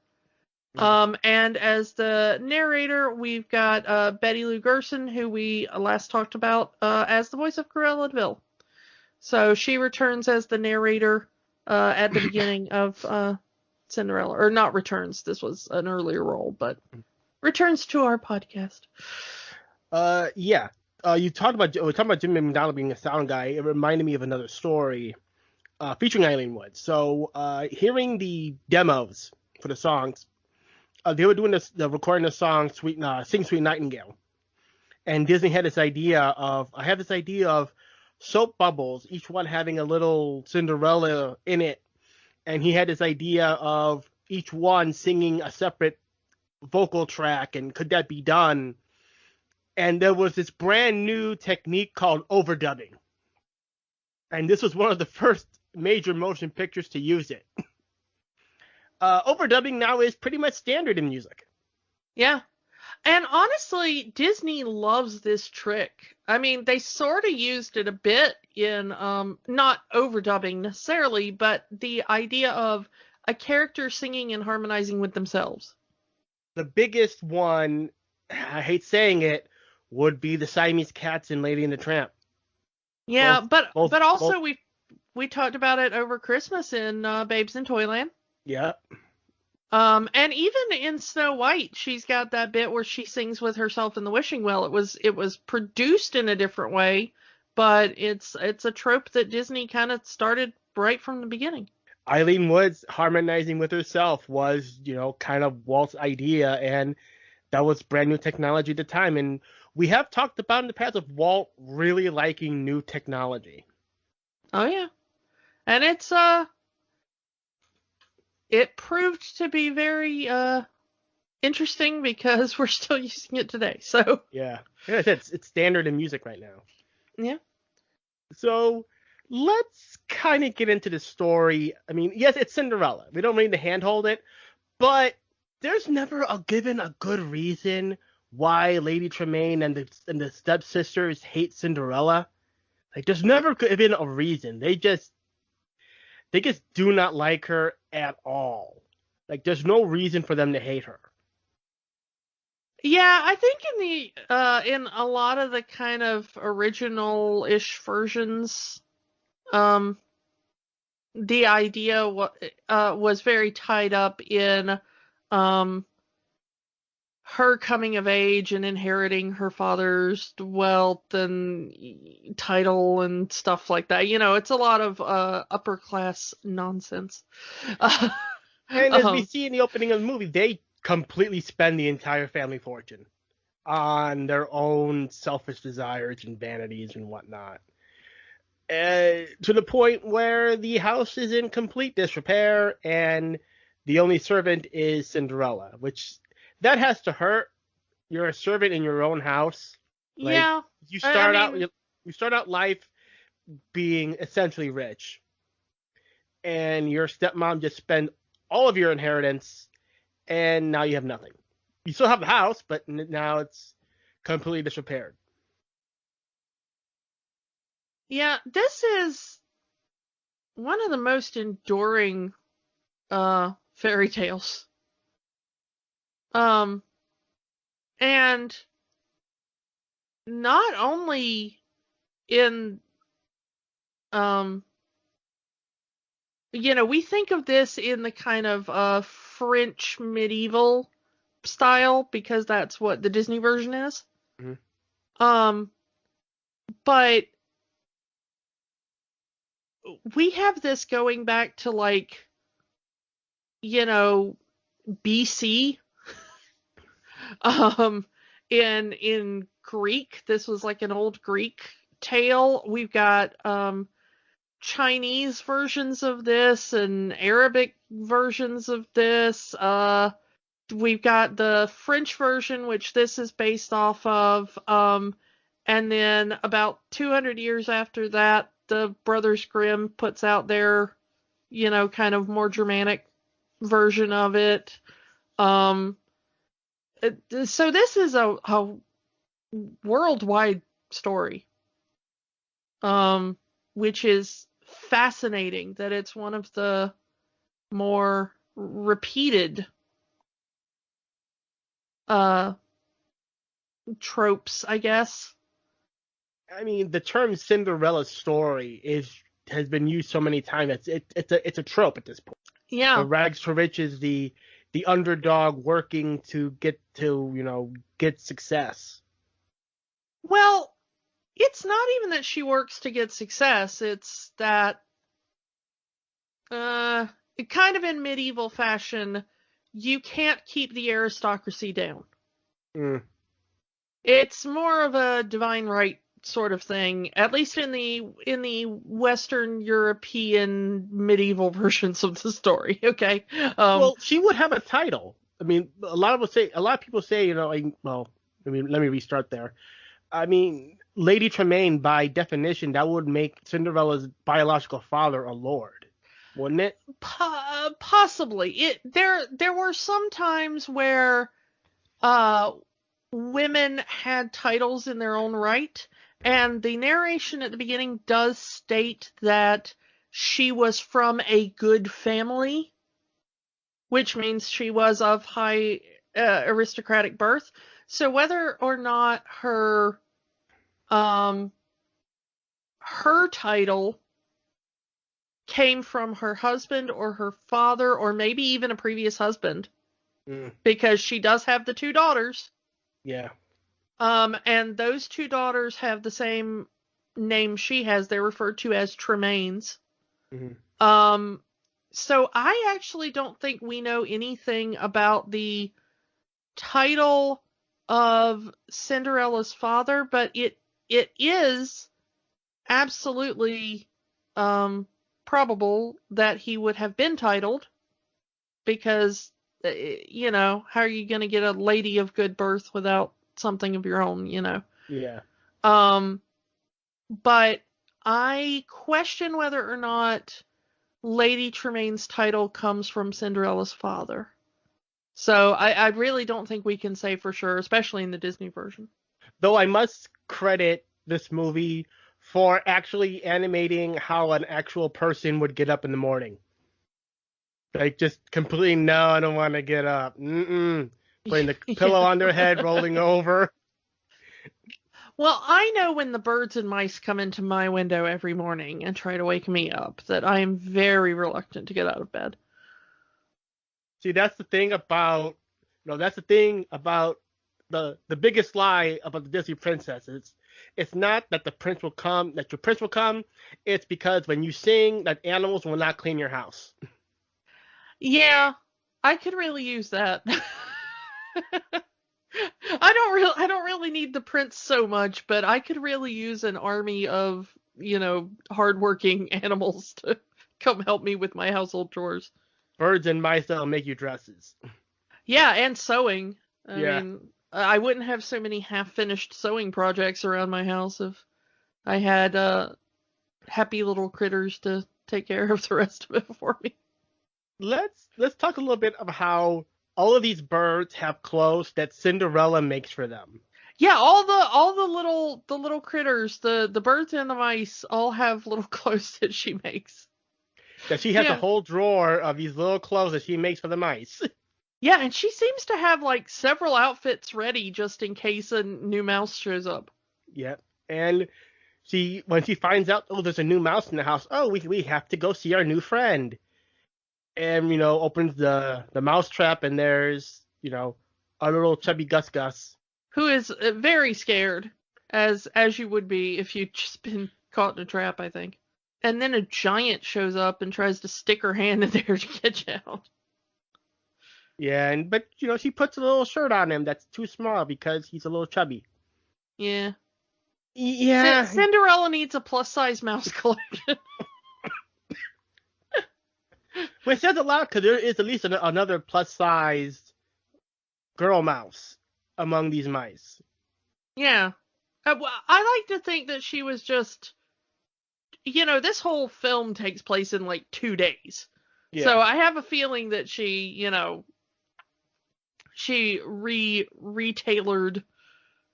[SPEAKER 2] And as the narrator, we've got Betty Lou Gerson, who we last talked about as the voice of Cruella de Vil. So she returns as the narrator at the beginning of Cinderella. Or not returns, this was an earlier role, but returns to our podcast.
[SPEAKER 1] Yeah. We're talking about Jimmy McDonald being a sound guy. It reminded me of another story featuring Eileen Wood. So hearing the demos for the songs, they were doing recording the song Sing Sweet Nightingale. And Disney had this idea of soap bubbles, each one having a little Cinderella in it. And he had this idea of each one singing a separate vocal track, and could that be done? And there was this brand new technique called overdubbing. And this was one of the first major motion pictures to use it. Overdubbing now is pretty much standard in music.
[SPEAKER 2] Yeah. And honestly, Disney loves this trick. I mean, they sort of used it a bit in, not overdubbing necessarily, but the idea of a character singing and harmonizing with themselves.
[SPEAKER 1] The biggest one, I hate saying it, would be the Siamese Cats in Lady and the Tramp.
[SPEAKER 2] Yeah, but also we talked about it over Christmas in Babes in Toyland.
[SPEAKER 1] Yeah.
[SPEAKER 2] And even in Snow White, she's got that bit where she sings with herself in the wishing well. It was produced in a different way, but it's a trope that Disney kind of started right from the beginning.
[SPEAKER 1] Eileen Wood's harmonizing with herself was, kind of Walt's idea, and that was brand new technology at the time. And we have talked about in the past of Walt really liking new technology.
[SPEAKER 2] Oh yeah. And it proved to be very interesting because we're still using it today. So
[SPEAKER 1] yeah, it's standard in music right now.
[SPEAKER 2] Yeah. So
[SPEAKER 1] let's kind of get into the story. I mean, yes, it's Cinderella. We don't need to handhold it, but there's never given a good reason why Lady Tremaine and the stepsisters hate Cinderella. Like, there's never been a reason. They just do not like her at all. Like, there's no reason for them to hate her.
[SPEAKER 2] Yeah, I think in a lot of the kind of original-ish versions, the idea was very tied up in her coming of age and inheriting her father's wealth and title and stuff like that. It's a lot of upper class nonsense.
[SPEAKER 1] And as we see in the opening of the movie, they completely spend the entire family fortune on their own selfish desires and vanities and whatnot. To the point where the house is in complete disrepair and the only servant is Cinderella, which that has to hurt. You're a servant in your own house. Like,
[SPEAKER 2] yeah.
[SPEAKER 1] You start out life being essentially rich, and your stepmom just spent all of your inheritance, and now you have nothing. You still have the house, but now it's completely disrepaired.
[SPEAKER 2] Yeah, this is one of the most enduring fairy tales. And not only in, we think of this in the kind of French medieval style because that's what the Disney version is.
[SPEAKER 1] Mm-hmm.
[SPEAKER 2] But we have this going back to BC. In Greek, this was like an old Greek tale. We've got Chinese versions of this and Arabic versions of this. We've got the French version, which this is based off of. And then about 200 years after that, the Brothers Grimm puts out their, kind of more Germanic version of it. So this is a worldwide story, which is fascinating that it's one of the more repeated tropes, I guess.
[SPEAKER 1] I mean, the term Cinderella story has been used so many times. It's a trope at this point.
[SPEAKER 2] Yeah.
[SPEAKER 1] The rags to riches, the underdog working to get success.
[SPEAKER 2] Well, it's not even that she works to get success. It's that, kind of in medieval fashion, you can't keep the aristocracy down.
[SPEAKER 1] Mm.
[SPEAKER 2] It's more of a divine right sort of thing, at least in the Western European medieval versions of the story. Okay.
[SPEAKER 1] Well, she would have a title. I mean, a lot of people say, let me restart there. I mean, Lady Tremaine, by definition, that would make Cinderella's biological father a lord, wouldn't it?
[SPEAKER 2] Possibly. There were some times where women had titles in their own right, and the narration at the beginning does state that she was from a good family, which means she was of high aristocratic birth. So whether or not her title came from her husband or her father, or maybe even a previous husband, because she does have the two daughters.
[SPEAKER 1] Yeah.
[SPEAKER 2] And those two daughters have the same name she has. They're referred to as Tremaines.
[SPEAKER 1] Mm-hmm.
[SPEAKER 2] So I actually don't think we know anything about the title of Cinderella's father, but it is absolutely probable that he would have been titled, because how are you going to get a lady of good birth without something of your own,
[SPEAKER 1] Yeah.
[SPEAKER 2] But I question whether or not Lady Tremaine's title comes from Cinderella's father. So I really don't think we can say for sure, especially in the Disney version.
[SPEAKER 1] Though I must credit this movie for actually animating how an actual person would get up in the morning. Like, just completely, no, I don't want to get up. Putting the pillow on their head, rolling over.
[SPEAKER 2] Well, I know when the birds and mice come into my window every morning and try to wake me up that I am very reluctant to get out of bed.
[SPEAKER 1] See, that's the thing about the biggest lie about the Disney princesses. It's not that your prince will come. It's because when you sing, that animals will not clean your house.
[SPEAKER 2] Yeah, I could really use that. I don't really need the prince so much, but I could really use an army of, hardworking animals to come help me with my household chores.
[SPEAKER 1] Birds and mice that'll make you dresses.
[SPEAKER 2] Yeah, and sewing. I
[SPEAKER 1] Yeah.
[SPEAKER 2] mean, I wouldn't have so many half-finished sewing projects around my house if I had happy little critters to take care of the rest of it for me.
[SPEAKER 1] Let's talk a little bit of how all of these birds have clothes that Cinderella makes for them.
[SPEAKER 2] Yeah, all the little critters, the birds and the mice all have little clothes that she makes.
[SPEAKER 1] That she has a whole drawer of these little clothes that she makes for the mice.
[SPEAKER 2] Yeah, and she seems to have like several outfits ready just in case a new mouse shows up.
[SPEAKER 1] Yep. And when she finds out, there's a new mouse in the house, we have to go see our new friend. And, opens the mouse trap, and there's, our little chubby Gus Gus.
[SPEAKER 2] Who is very scared, as you would be if you'd just been caught in a trap, I think. And then a giant shows up and tries to stick her hand in there to get you out.
[SPEAKER 1] Yeah, but she puts a little shirt on him that's too small because he's a little chubby.
[SPEAKER 2] Yeah.
[SPEAKER 1] Yeah.
[SPEAKER 2] Cinderella needs a plus-size mouse collection.
[SPEAKER 1] Which says a lot, because there is at least another plus-sized girl mouse among these mice.
[SPEAKER 2] Yeah. I like to think that she was just... this whole film takes place in like 2 days.
[SPEAKER 1] Yeah.
[SPEAKER 2] So I have a feeling that she retailored.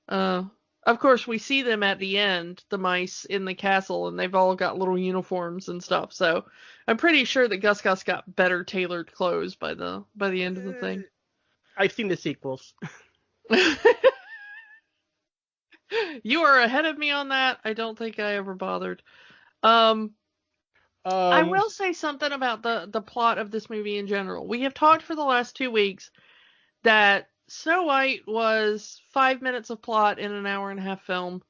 [SPEAKER 2] Of course, we see them at the end, the mice in the castle, and they've all got little uniforms and stuff. So I'm pretty sure that Gus Gus got better tailored clothes by the end of the thing.
[SPEAKER 1] I've seen the sequels.
[SPEAKER 2] You are ahead of me on that. I don't think I ever bothered. I will say something about the plot of this movie in general. We have talked for the last 2 weeks that Snow White was 5 minutes of plot in an hour-and-a-half film.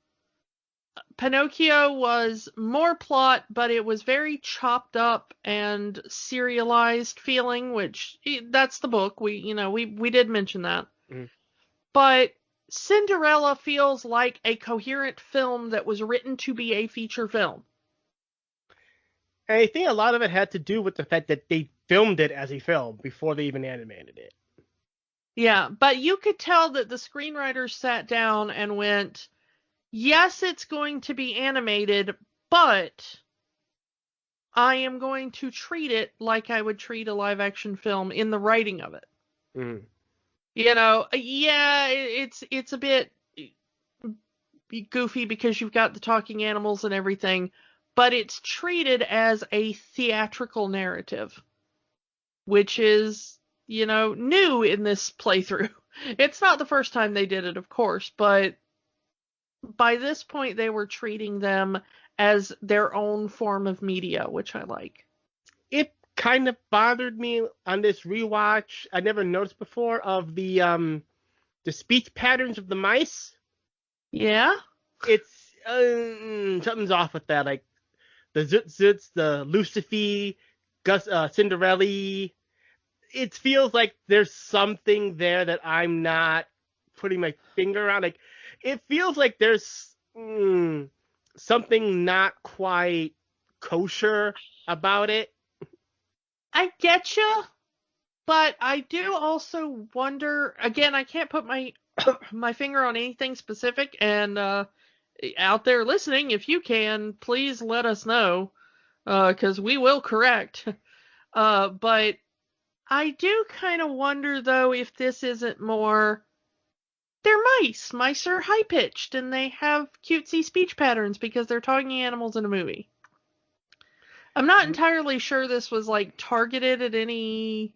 [SPEAKER 2] Pinocchio was more plot, but it was very chopped up and serialized feeling, which that's the book. We did mention that.
[SPEAKER 1] Mm-hmm.
[SPEAKER 2] But Cinderella feels like a coherent film that was written to be a feature film.
[SPEAKER 1] And I think a lot of it had to do with the fact that they filmed it as a film before they even animated it.
[SPEAKER 2] Yeah, but you could tell that the screenwriters sat down and went, yes, it's going to be animated, but I am going to treat it like I would treat a live action film in the writing of it.
[SPEAKER 1] Mm.
[SPEAKER 2] Yeah, it's a bit goofy because you've got the talking animals and everything, but it's treated as a theatrical narrative, which is, new in this playthrough. It's not the first time they did it, of course, but by this point they were treating them as their own form of media, which I like.
[SPEAKER 1] It kind of bothered me on this rewatch. I never noticed before of the speech patterns of the mice.
[SPEAKER 2] Yeah?
[SPEAKER 1] It's something's off with that. Like the Zutz, the Lucifer, Cinderella. It feels like there's something there that I'm not putting my finger on. Like it feels like there's something not quite kosher about it.
[SPEAKER 2] I get you, but I do also wonder. Again, I can't put my my finger on anything specific, and out there listening, if you can, please let us know, because we will correct. But I do kind of wonder, though, if this isn't more. They're mice. Mice are high pitched, and they have cutesy speech patterns because they're talking animals in a movie. I'm not entirely sure this was like targeted at any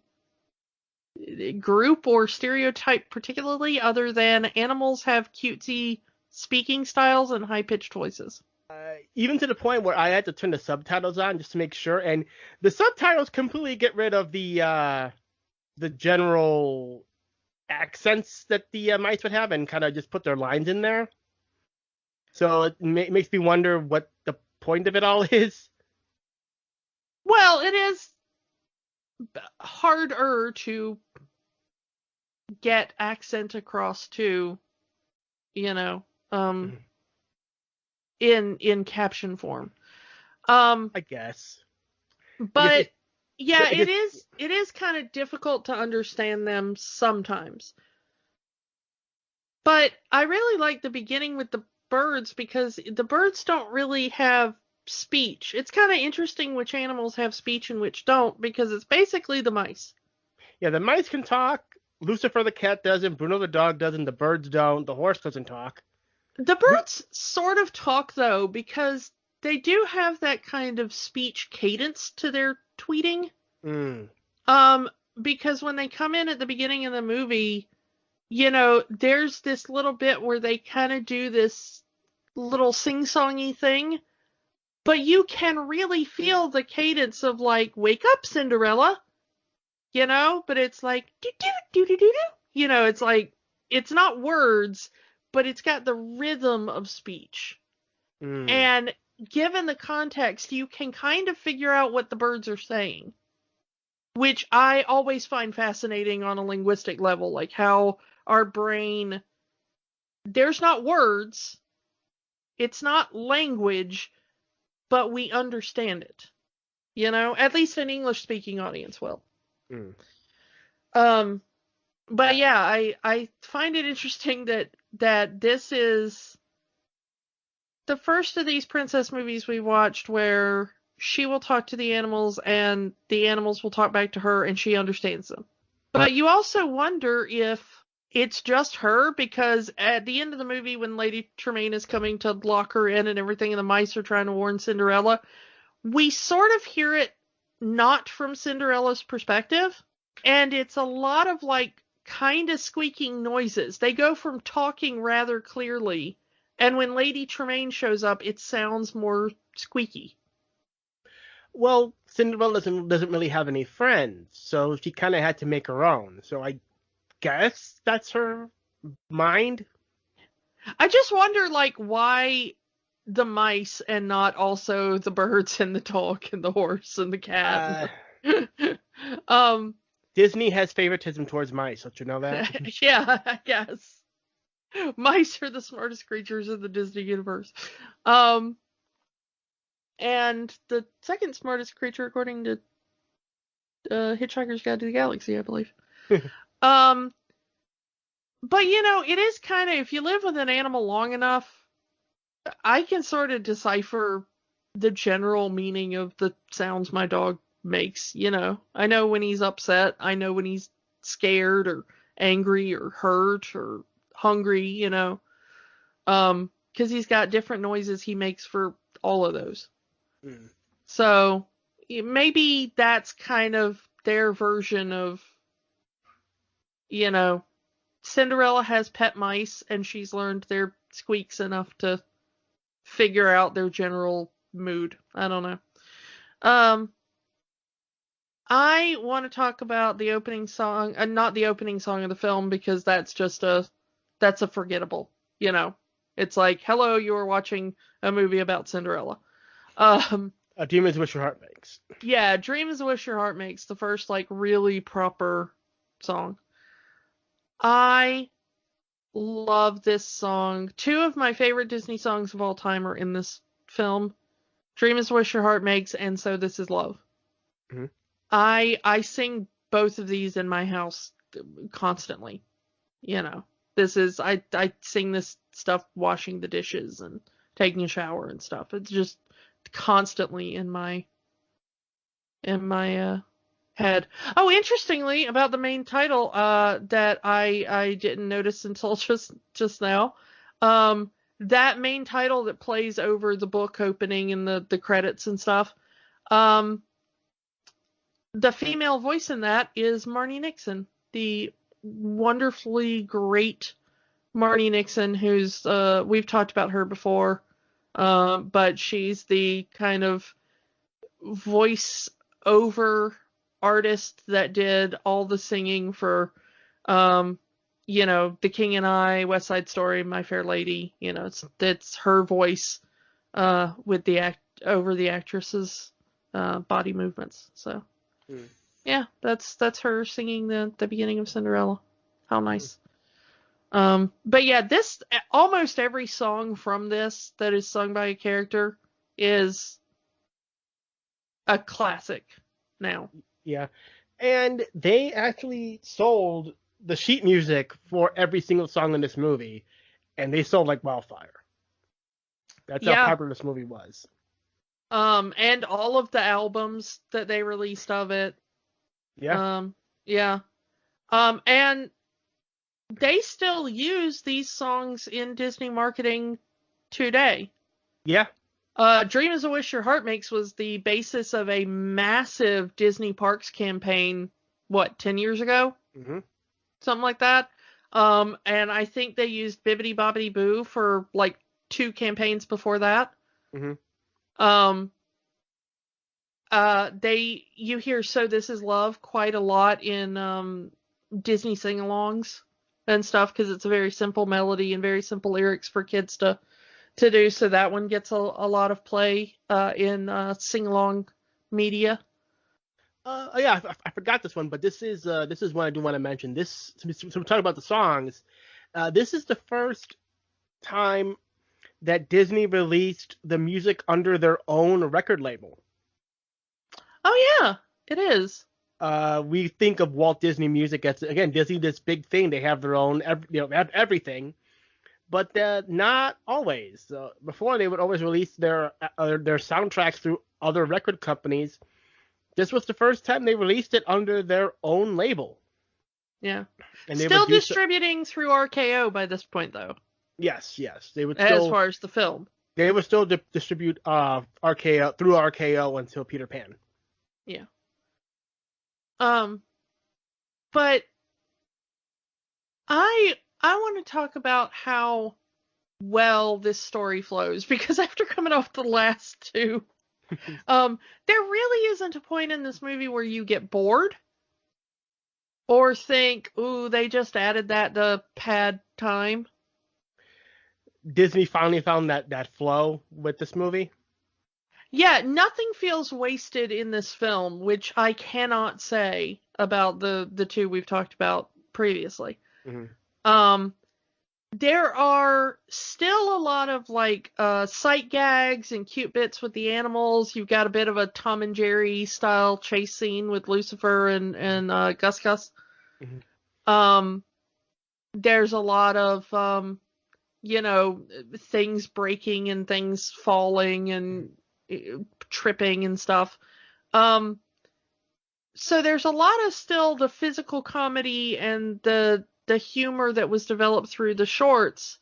[SPEAKER 2] group or stereotype particularly, other than animals have cutesy speaking styles and high-pitched voices.
[SPEAKER 1] Even to the point where I had to turn the subtitles on just to make sure, and the subtitles completely get rid of the general accents that the mice would have and kind of just put their lines in there. So it makes me wonder what the point of it all is.
[SPEAKER 2] Well, it is harder to get accent across to, in caption form.
[SPEAKER 1] I guess.
[SPEAKER 2] But yeah, it is kind of difficult to understand them sometimes. But I really like the beginning with the birds because the birds don't really have speech. It's kind of interesting which animals have speech and which don't, because it's basically the mice.
[SPEAKER 1] Yeah, the mice can talk. Lucifer the cat doesn't. Bruno the dog doesn't. The birds don't. The horse doesn't talk.
[SPEAKER 2] The birds sort of talk, though, because they do have that kind of speech cadence to their tweeting. Because when they come in at the beginning of the movie, there's this little bit where they kind of do this little sing-songy thing. But you can really feel the cadence of, like, wake up, Cinderella, but it's like, do-do-do-do-do-do. It's like, it's not words, but it's got the rhythm of speech. And given the context, you can kind of figure out what the birds are saying, which I always find fascinating on a linguistic level, like how our brain, there's not words, it's not language, but we understand it, at least an English-speaking audience will. But yeah, I find it interesting that this is the first of these princess movies we watched where she will talk to the animals and the animals will talk back to her and she understands them. But you also wonder if it's just her, because at the end of the movie when Lady Tremaine is coming to lock her in and everything and the mice are trying to warn Cinderella, we sort of hear it not from Cinderella's perspective. And it's a lot of like kind of squeaking noises. They go from talking rather clearly, and when Lady Tremaine shows up, it sounds more squeaky.
[SPEAKER 1] Well, Cinderella doesn't really have any friends, so she kind of had to make her own. So I guess that's her mind.
[SPEAKER 2] I just wonder, like, why the mice and not also the birds and the dog and the horse and the cat.
[SPEAKER 1] Disney has favoritism towards mice. Don't you know that?
[SPEAKER 2] Yeah, I guess. Mice are the smartest creatures in the Disney universe. And the second smartest creature, according to Hitchhiker's Guide to the Galaxy, I believe. But, you know, it is kind of, if you live with an animal long enough, I can sort of decipher the general meaning of the sounds my dog makes, you know. I know when he's upset. I know when he's scared or angry or hurt or hungry, you know. Because he's got different noises he makes for all of those. Mm. So maybe that's kind of their version of, you know, Cinderella has pet mice and she's learned their squeaks enough to figure out their general mood. I don't know. I want to talk about the opening song, not the opening song of the film, because that's a forgettable, you know. It's like, hello, you are watching a movie about Cinderella.
[SPEAKER 1] A Dream is a Wish Your Heart Makes.
[SPEAKER 2] Yeah, Dream is a Wish Your Heart Makes, the first, like, really proper song. I love this song. Two of my favorite Disney songs of all time are in this film. Dream is a Wish Your Heart Makes and So This Is Love. Mm-hmm. I sing both of these in my house constantly. You know, I sing this stuff washing the dishes and taking a shower and stuff. It's just constantly in my head. Oh, interestingly, about the main title, that I didn't notice until just now. That main title that plays over the book opening and the credits and stuff. The female voice in that is Marni Nixon, the wonderfully great Marni Nixon, who's we've talked about her before, but she's the kind of voice over artist that did all the singing for, you know, The King and I, West Side Story, My Fair Lady. You know, it's her voice with over the actress's body movements. So. Yeah, that's her singing the beginning of Cinderella. How nice. But yeah, almost every song from this that is sung by a character is a classic now.
[SPEAKER 1] Yeah. And they actually sold the sheet music for every single song in this movie, and they sold like wildfire. That's how popular this movie was.
[SPEAKER 2] And all of the albums that they released of it.
[SPEAKER 1] Yeah.
[SPEAKER 2] And they still use these songs in Disney marketing today.
[SPEAKER 1] Yeah.
[SPEAKER 2] Dream is a Wish Your Heart Makes was the basis of a massive Disney Parks campaign, 10 years ago? Mm-hmm. Something like that. And I think they used Bibbidi Bobbidi Boo for like 2 campaigns before that. Mm-hmm. You hear So This Is Love quite a lot in Disney sing-alongs and stuff, because it's a very simple melody and very simple lyrics for kids to do. So that one gets a lot of play in sing-along media.
[SPEAKER 1] I forgot this one, but this is one I do want to mention. So we're talking about the songs. This is the first time that Disney released the music under their own record label.
[SPEAKER 2] Oh yeah, it is.
[SPEAKER 1] We think of Walt Disney Music as, again, Disney, this big thing. They have their own, everything. but not always. Before they would always release their soundtracks through other record companies. This was the first time they released it under their own label.
[SPEAKER 2] Yeah.
[SPEAKER 1] And they
[SPEAKER 2] still distributing through RKO by this point, though.
[SPEAKER 1] Yes. They would
[SPEAKER 2] as far as the film.
[SPEAKER 1] They would still distribute RKO through RKO until Peter Pan.
[SPEAKER 2] Yeah. But I want to talk about how well this story flows, because after coming off the last two, there really isn't a point in this movie where you get bored or think, ooh, they just added that to pad time.
[SPEAKER 1] Disney finally found that flow with this movie.
[SPEAKER 2] Yeah, nothing feels wasted in this film, which I cannot say about the two we've talked about previously.
[SPEAKER 1] Mm-hmm.
[SPEAKER 2] There are still a lot of sight gags and cute bits with the animals. You've got a bit of a Tom and Jerry style chase scene with Lucifer and Gus Gus.
[SPEAKER 1] Mm-hmm.
[SPEAKER 2] There's a lot of things breaking and things falling and tripping and stuff. So there's a lot of still the physical comedy and the humor that was developed through the shorts,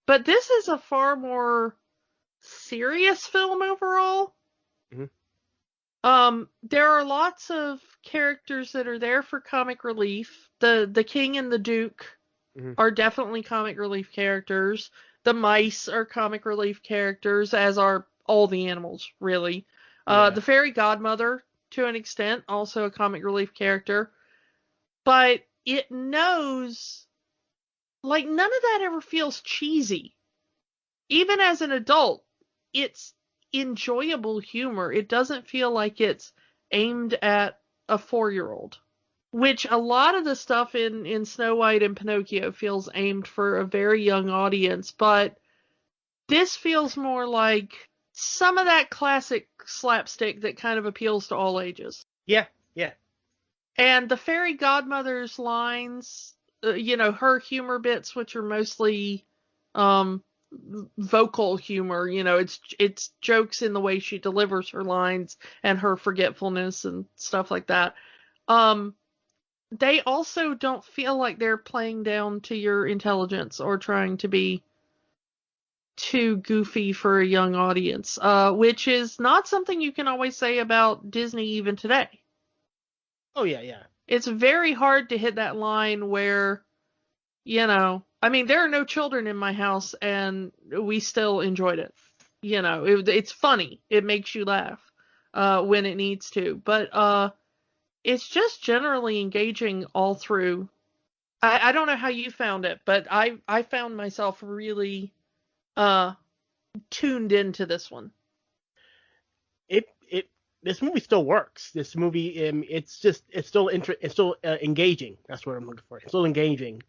[SPEAKER 2] but this is a far more serious film overall.
[SPEAKER 1] Mm-hmm.
[SPEAKER 2] There are lots of characters that are there for comic relief. The King and the Duke
[SPEAKER 1] mm-hmm.
[SPEAKER 2] are definitely comic relief characters. The mice are comic relief characters, as are all the animals, really.
[SPEAKER 1] Yeah.
[SPEAKER 2] The fairy godmother, to an extent, also a comic relief character. But it knows, none of that ever feels cheesy. Even as an adult, it's enjoyable humor. It doesn't feel like it's aimed at a 4-year-old. Which a lot of the stuff in Snow White and Pinocchio feels aimed for a very young audience, but this feels more like some of that classic slapstick that kind of appeals to all ages.
[SPEAKER 1] Yeah.
[SPEAKER 2] And the fairy godmother's lines, her humor bits, which are mostly vocal humor, it's jokes in the way she delivers her lines and her forgetfulness and stuff like that. They also don't feel like they're playing down to your intelligence or trying to be too goofy for a young audience, which is not something you can always say about Disney even today.
[SPEAKER 1] Oh, yeah.
[SPEAKER 2] It's very hard to hit that line where, there are no children in my house and we still enjoyed it. It's funny. It makes you laugh when it needs to. But it's just generally engaging all through. I don't know how you found it, but I found myself really tuned into this one.
[SPEAKER 1] This movie still works. This movie, it's still engaging. That's what I'm looking for. It's still engaging.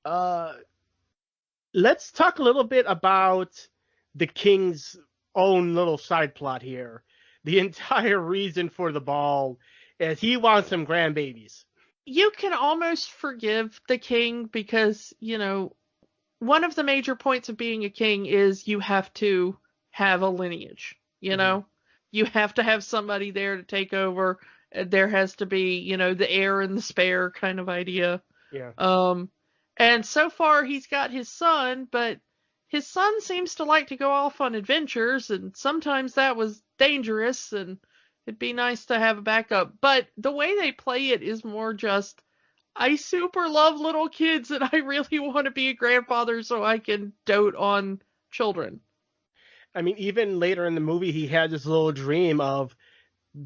[SPEAKER 1] Let's talk a little bit about the King's own little side plot here. The entire reason for the ball is he wants some grandbabies.
[SPEAKER 2] You can almost forgive the King because, one of the major points of being a king is you have to have a lineage,
[SPEAKER 1] Mm-hmm.
[SPEAKER 2] You have to have somebody there to take over. There has to be, the heir and the spare kind of idea.
[SPEAKER 1] Yeah.
[SPEAKER 2] And so far he's got his son, but his son seems to like to go off on adventures, and sometimes that was dangerous, and it'd be nice to have a backup. But the way they play it is more just, I super love little kids, and I really want to be a grandfather so I can dote on children.
[SPEAKER 1] I mean, even later in the movie, he had this little dream of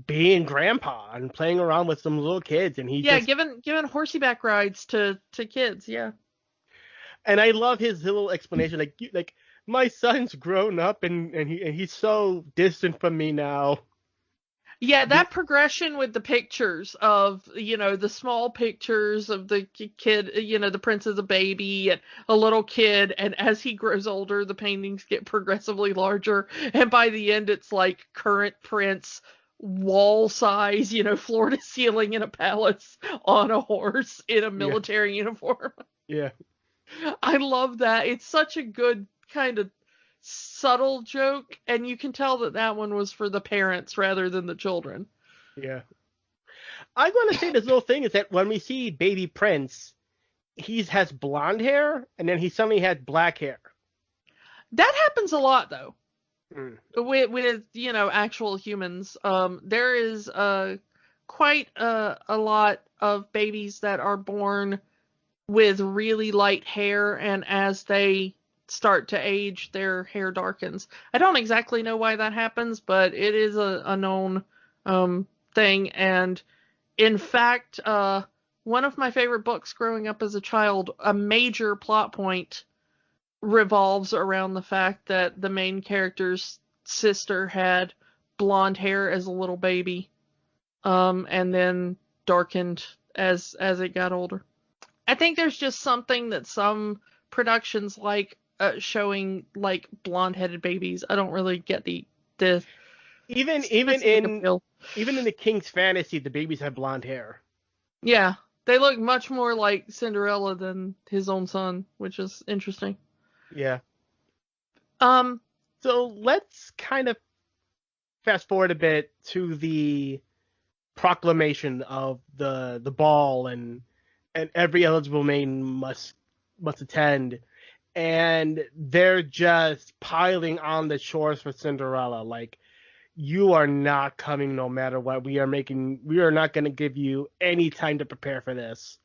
[SPEAKER 1] being grandpa and playing around with some little kids, and
[SPEAKER 2] giving horseback rides to kids, yeah.
[SPEAKER 1] And I love his little explanation, like my son's grown up and he's so distant from me now.
[SPEAKER 2] Yeah, that progression with the pictures of, the small pictures of the kid, the prince as a baby and a little kid. And as he grows older, the paintings get progressively larger. And by the end, it's like current prince, wall size, floor to ceiling in a palace on a horse in a military uniform.
[SPEAKER 1] Yeah.
[SPEAKER 2] I love that. It's such a good kind of subtle joke, and you can tell that that one was for the parents rather than the children.
[SPEAKER 1] Yeah. I'm going to say this little thing is that when we see Baby Prince, he has blonde hair, and then he suddenly has black hair.
[SPEAKER 2] That happens a lot, though.
[SPEAKER 1] Mm.
[SPEAKER 2] With actual humans. There is quite a lot of babies that are born with really light hair, and as they start to age, their hair darkens. I don't exactly know why that happens, but it is a known thing. And in fact, one of my favorite books growing up as a child, a major plot point revolves around the fact that the main character's sister had blonde hair as a little baby, and then darkened as it got older. I think there's just something that some productions like showing like blonde-headed babies. I don't really get the
[SPEAKER 1] even
[SPEAKER 2] appeal.
[SPEAKER 1] Even in the King's Fantasy, the babies have blonde hair.
[SPEAKER 2] Yeah, they look much more like Cinderella than his own son, which is interesting.
[SPEAKER 1] Yeah. So let's kind of fast forward a bit to the proclamation of the ball, and every eligible maiden must attend, and they're just piling on the chores for Cinderella. Like, you are not coming no matter what. We are not going to give you any time to prepare for this.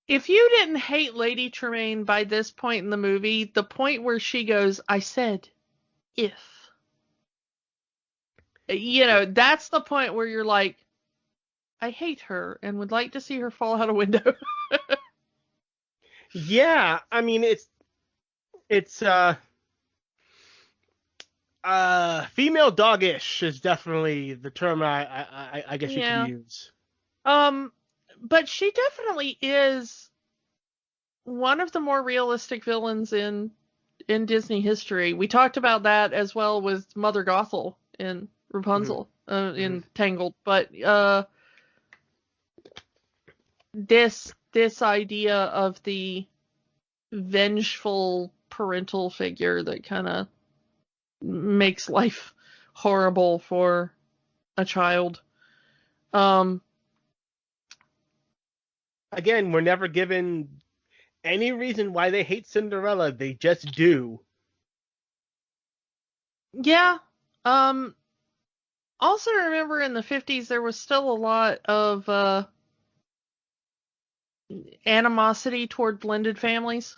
[SPEAKER 2] If you didn't hate Lady Tremaine by this point in the movie, the point where she goes, I said, if. That's the point where you're like, I hate her and would like to see her fall out a window.
[SPEAKER 1] Yeah, I mean, it's female doggish is definitely the term I guess you can use.
[SPEAKER 2] But she definitely is one of the more realistic villains in Disney history. We talked about that as well with Mother Gothel in Rapunzel, in Tangled. But this idea of the vengeful parental figure that kind of makes life horrible for a child.
[SPEAKER 1] Again, we're never given any reason why they hate Cinderella. They just do.
[SPEAKER 2] Yeah. Also remember in the 50s there was still a lot of animosity toward blended families.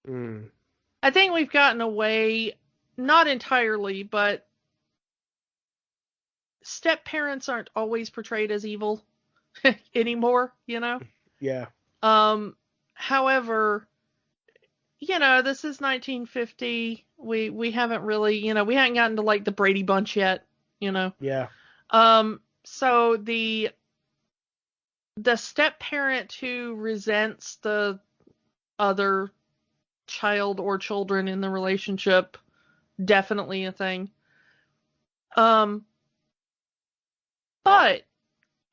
[SPEAKER 2] I think we've gotten away, not entirely, but step parents aren't always portrayed as evil anymore,
[SPEAKER 1] Yeah.
[SPEAKER 2] However, this is 1950. We haven't really, we haven't gotten to like the Brady Bunch yet,
[SPEAKER 1] Yeah.
[SPEAKER 2] So the step parent who resents the other child or children in the relationship, definitely a thing. But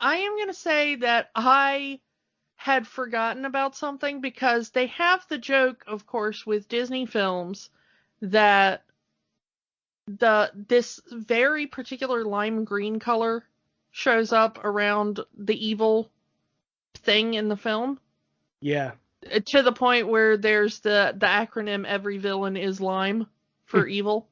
[SPEAKER 2] I am going to say that I had forgotten about something, because they have the joke, of course, with Disney films that this very particular lime green color shows up around the evil thing in the film.
[SPEAKER 1] Yeah.
[SPEAKER 2] To the point where there's the acronym every villain is lime for evil,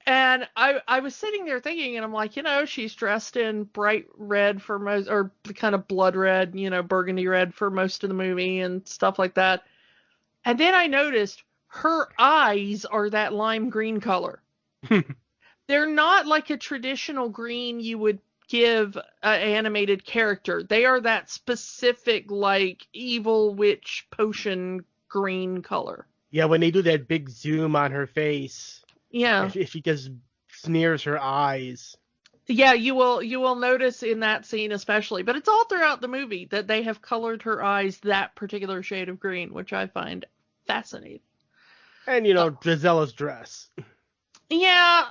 [SPEAKER 2] And I was sitting there thinking, and I'm like, she's dressed in bright red for most, or the kind of blood red, burgundy red for most of the movie and stuff like that. And then I noticed her eyes are that lime green color. They're not like a traditional green you would give an animated character. They are that specific, like, evil witch potion green color.
[SPEAKER 1] Yeah, when they do that big zoom on her face.
[SPEAKER 2] Yeah.
[SPEAKER 1] If she just sneers her eyes.
[SPEAKER 2] Yeah, you will notice in that scene especially, but it's all throughout the movie that they have colored her eyes that particular shade of green, which I find fascinating.
[SPEAKER 1] And, Gisella's dress.
[SPEAKER 2] Yeah,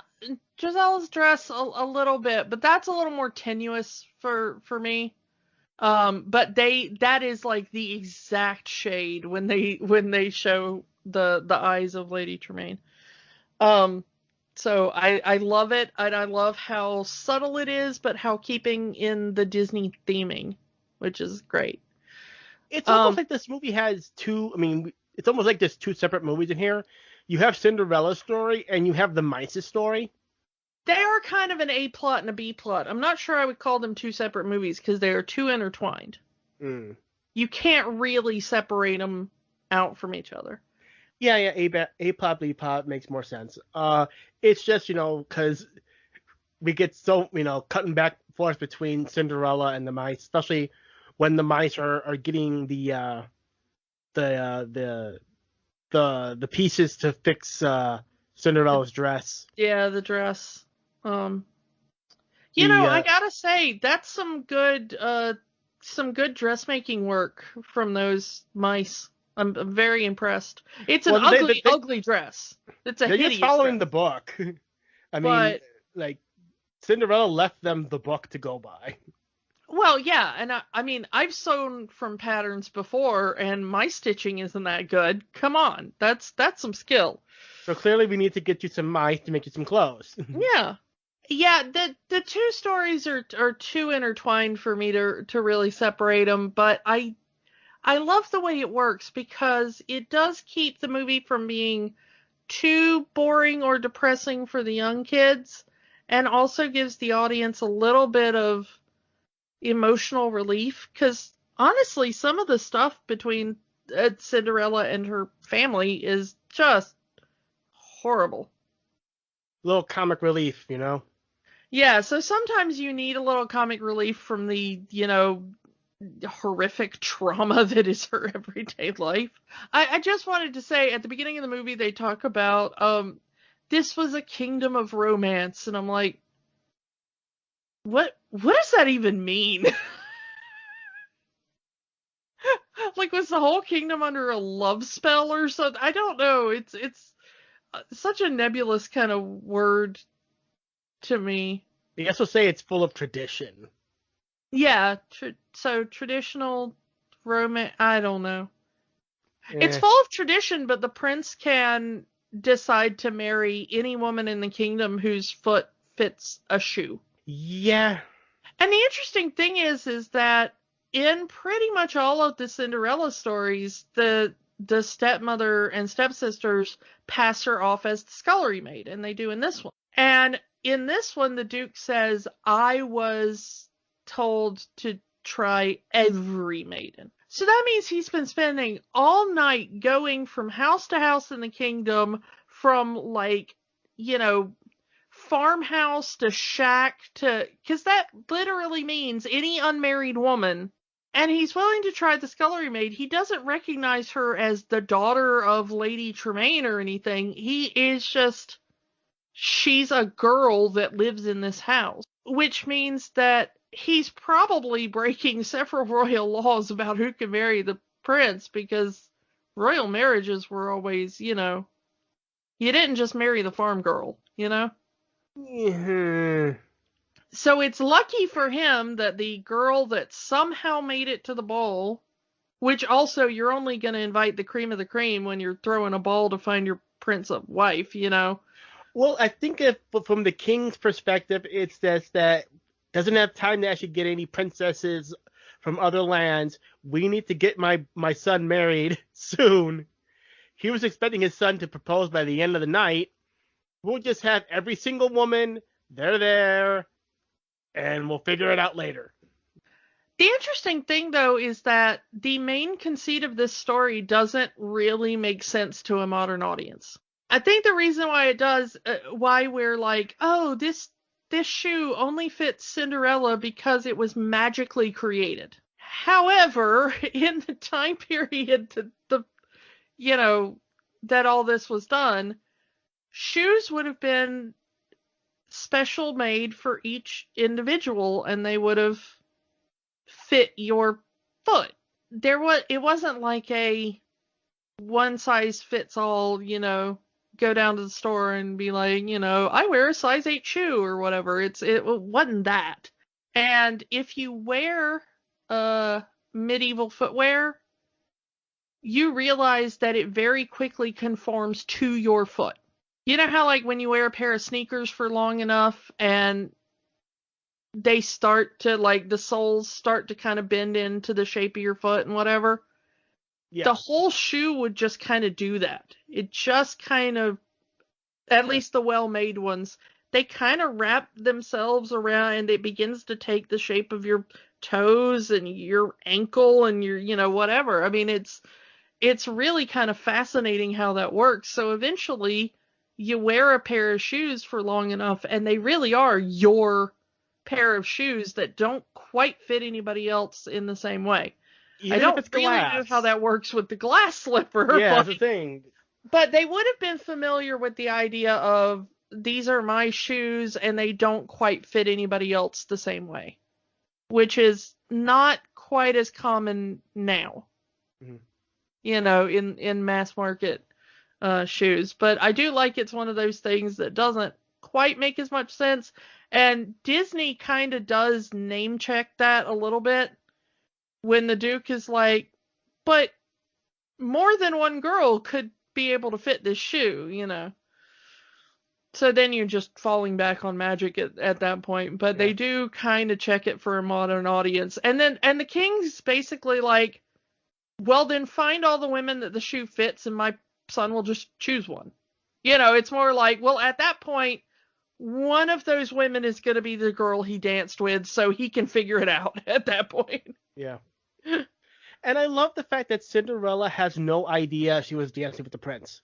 [SPEAKER 2] Gisella's dress a little bit, but that's a little more tenuous for me. But that is like the exact shade when they show the eyes of Lady Tremaine. So I love it, and I love how subtle it is, but how keeping in the Disney theming, which is great.
[SPEAKER 1] It's almost like this movie has two. I mean, it's almost like there's two separate movies in here. You have Cinderella's story, and you have the mice's story.
[SPEAKER 2] They are kind of an A plot and a B plot. I'm not sure I would call them two separate movies because they are too intertwined.
[SPEAKER 1] Mm.
[SPEAKER 2] You can't really separate them out from each other.
[SPEAKER 1] Yeah, A plot, B plot makes more sense. It's just, because we get so, cutting back and forth between Cinderella and the mice, especially when the mice are getting the pieces to fix Cinderella's dress.
[SPEAKER 2] Yeah, the dress. I gotta say that's some good dressmaking work from those mice. I'm very impressed. It's an ugly dress. It's a hideous
[SPEAKER 1] just following
[SPEAKER 2] dress.
[SPEAKER 1] the book. I mean, like Cinderella left them the book to go by.
[SPEAKER 2] Well, yeah, and I mean, I've sewn from patterns before, and my stitching isn't that good. Come on, that's some skill.
[SPEAKER 1] So clearly, we need to get you some mice to make you some clothes.
[SPEAKER 2] Yeah. The two stories are too intertwined for me to really separate them, but I love the way it works because it does keep the movie from being too boring or depressing for the young kids, and also gives the audience a little bit of emotional relief, because honestly, some of the stuff between Cinderella and her family is just horrible.
[SPEAKER 1] A little comic relief,
[SPEAKER 2] Yeah, so sometimes you need a little comic relief from the, horrific trauma that is her everyday life. I just wanted to say, at the beginning of the movie, they talk about, this was a kingdom of romance, and I'm like, what does that even mean? Like, was the whole kingdom under a love spell or something? I don't know. It's such a nebulous kind of word to me.
[SPEAKER 1] I guess we'll say it's full of tradition.
[SPEAKER 2] Yeah, so traditional romance, I don't know. It's full of tradition, but the prince can decide to marry any woman in the kingdom whose foot fits a shoe.
[SPEAKER 1] Yeah.
[SPEAKER 2] And the interesting thing is that in pretty much all of the Cinderella stories, the stepmother and stepsisters pass her off as the scullery maid, and they do in this one. And in this one, the Duke says, I was told to try every maiden. So that means he's been spending all night going from house to house in the kingdom, from farmhouse to shack to, because that literally means any unmarried woman, and he's willing to try the scullery maid. He doesn't recognize her as the daughter of Lady Tremaine or anything. He is just, she's a girl that lives in this house, which means that he's probably breaking several royal laws about who can marry the prince, because royal marriages were always, you didn't just marry the farm girl,
[SPEAKER 1] Mm-hmm.
[SPEAKER 2] So it's lucky for him that the girl that somehow made it to the ball, which also you're only going to invite the cream of the cream when you're throwing a ball to find your prince a wife,
[SPEAKER 1] Well, I think from the king's perspective, it's just that doesn't have time to actually get any princesses from other lands. We need to get my son married soon. He was expecting his son to propose by the end of the night. We'll just have every single woman, they're there, and we'll figure it out later.
[SPEAKER 2] The interesting thing, though, is that the main conceit of this story doesn't really make sense to a modern audience. I think the reason why it does, why we're like, oh, this shoe only fits Cinderella because it was magically created. However, in the time period that all this was done, shoes would have been special made for each individual, and they would have fit your foot. It wasn't like a one size fits all, go down to the store and be like, I wear a size 8 shoe or whatever. It wasn't that. And if you wear medieval footwear, you realize that it very quickly conforms to your foot. You know how, like, when you wear a pair of sneakers for long enough and they start to, like, the soles start to kind of bend into the shape of your foot and whatever?
[SPEAKER 1] Yeah.
[SPEAKER 2] The whole shoe would just kind of do that. It just kind of, at least the well-made ones, they kind of wrap themselves around and it begins to take the shape of your toes and your ankle and your, you know, whatever. I mean, it's really kind of fascinating how that works. So eventually you wear a pair of shoes for long enough and they really are your pair of shoes that don't quite fit anybody else in the same way.
[SPEAKER 1] Even
[SPEAKER 2] I don't
[SPEAKER 1] if it's
[SPEAKER 2] really
[SPEAKER 1] glass.
[SPEAKER 2] know how that works with the glass slipper.
[SPEAKER 1] Yeah,
[SPEAKER 2] but,
[SPEAKER 1] that's the thing.
[SPEAKER 2] But they would have been familiar with the idea of, these are my shoes and they don't quite fit anybody else the same way, which is not quite as common now, you know, in mass market shoes. But I do like it's one of those things that doesn't quite make as much sense. And Disney kind of does name check that a little bit when the Duke is like, but more than one girl could be able to fit this shoe, you know. So then you're just falling back on magic at that point. But they do kind of check it for a modern audience. And the King's basically like, well, then find all the women that the shoe fits and my son will just choose one. You know, it's more like, well, at that point, one of those women is going to be the girl he danced with, so he can figure it out at that point.
[SPEAKER 1] Yeah. And I love the fact that Cinderella has no idea she was dancing with the prince.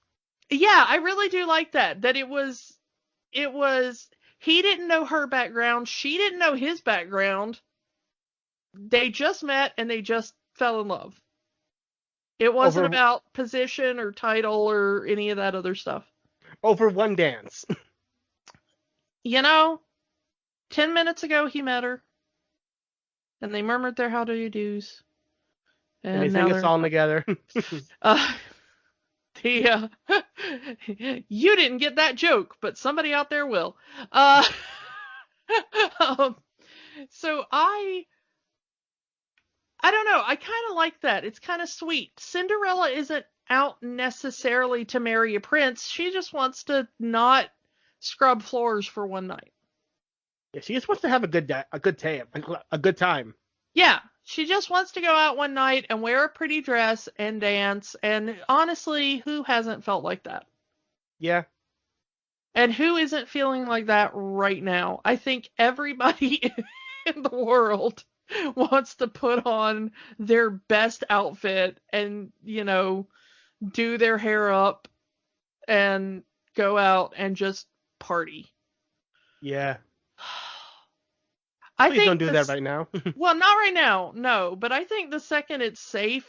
[SPEAKER 2] Yeah, I really do like that. That it was, he didn't know her background. She didn't know his background. They just met and they just fell in love. It wasn't about position or title or any of that other stuff.
[SPEAKER 1] Over one dance.
[SPEAKER 2] You know, 10 minutes ago he met her. And they murmured their how do you do's.
[SPEAKER 1] And they sang a song together.
[SPEAKER 2] You didn't get that joke, but somebody out there will. So I don't know. I kind of like that. It's kind of sweet. Cinderella isn't out necessarily to marry a prince. She just wants to not scrub floors for one night.
[SPEAKER 1] Yeah, she just wants to have a good time.
[SPEAKER 2] Yeah, she just wants to go out one night and wear a pretty dress and dance. And honestly, who hasn't felt like that?
[SPEAKER 1] Yeah.
[SPEAKER 2] And who isn't feeling like that right now? I think everybody in the world wants to put on their best outfit and, you know, do their hair up and go out and just party.
[SPEAKER 1] Yeah.
[SPEAKER 2] I
[SPEAKER 1] Please
[SPEAKER 2] think
[SPEAKER 1] don't do that right now.
[SPEAKER 2] Well, not right now, no. But I think the second it's safe,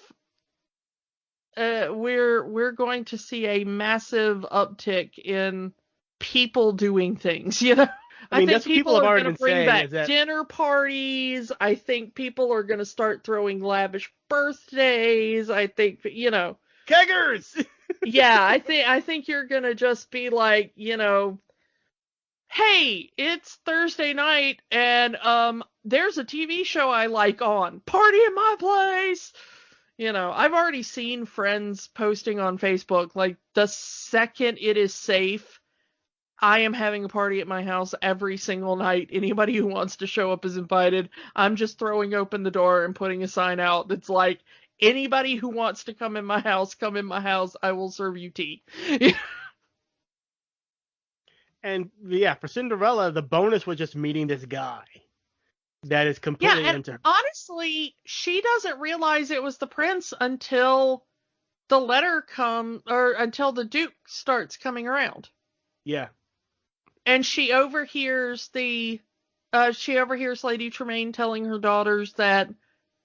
[SPEAKER 2] we're going to see a massive uptick in people doing things. You know,
[SPEAKER 1] I mean,
[SPEAKER 2] think
[SPEAKER 1] that's what people have
[SPEAKER 2] are
[SPEAKER 1] already
[SPEAKER 2] going to
[SPEAKER 1] been
[SPEAKER 2] bring
[SPEAKER 1] saying.
[SPEAKER 2] back
[SPEAKER 1] Is that
[SPEAKER 2] dinner parties. I think people are going to start throwing lavish birthdays. I think, you know,
[SPEAKER 1] keggers.
[SPEAKER 2] Yeah, I think you're going to just be like, you know, hey, it's Thursday night and there's a TV show I like on. Party in my place. You know, I've already seen friends posting on Facebook, like, the second it is safe, I am having a party at my house every single night. Anybody who wants to show up is invited. I'm just throwing open the door and putting a sign out that's like, anybody who wants to come in my house, come in my house. I will serve you tea.
[SPEAKER 1] And yeah, for Cinderella, the bonus was just meeting this guy that is completely into her.
[SPEAKER 2] Honestly, she doesn't realize it was the prince until the letter until the Duke starts coming around.
[SPEAKER 1] Yeah.
[SPEAKER 2] And she overhears Lady Tremaine telling her daughters that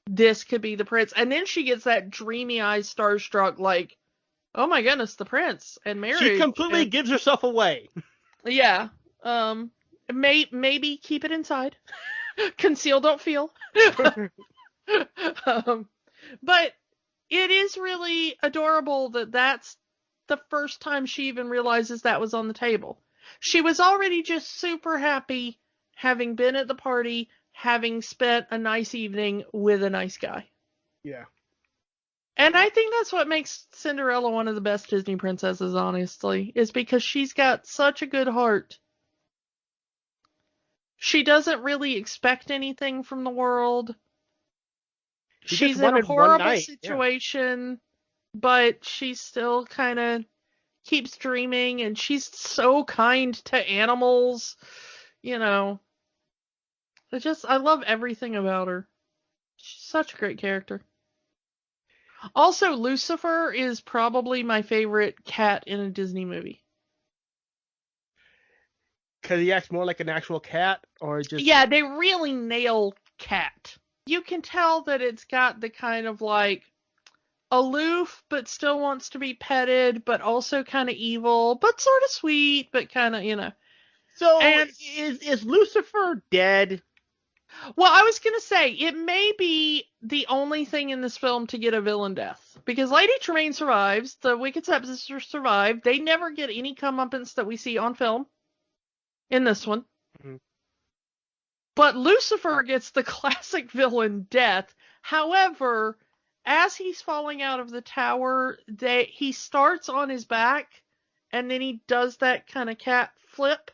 [SPEAKER 2] this could be the prince. And then she gets that dreamy eyes starstruck, like, oh my goodness, the prince and marriage.
[SPEAKER 1] She completely gives herself away.
[SPEAKER 2] Yeah. Maybe keep it inside. Conceal, don't feel. But it is really adorable that that's the first time she even realizes that was on the table. She was already just super happy having been at the party, having spent a nice evening with a nice guy.
[SPEAKER 1] Yeah.
[SPEAKER 2] And I think that's what makes Cinderella one of the best Disney princesses, honestly, is because she's got such a good heart. She doesn't really expect anything from the world. She's in a horrible situation, but she still kind of keeps dreaming, and she's so kind to animals. You know, I love everything about her. She's such a great character. Also, Lucifer is probably my favorite cat in a Disney movie.
[SPEAKER 1] Because he acts more like an actual cat, or just...
[SPEAKER 2] Yeah, they really nail cat. You can tell that it's got the kind of like aloof, but still wants to be petted, but also kind of evil, but sort of sweet, but kind of, you know.
[SPEAKER 1] So, is Lucifer dead?
[SPEAKER 2] Well, I was going to say, it may be the only thing in this film to get a villain death. Because Lady Tremaine survives, the Wicked Stepsisters survive, they never get any comeuppance that we see on film in this one. Mm-hmm. But Lucifer gets the classic villain death. However, as he's falling out of the tower, he starts on his back, and then he does that kind of cat flip.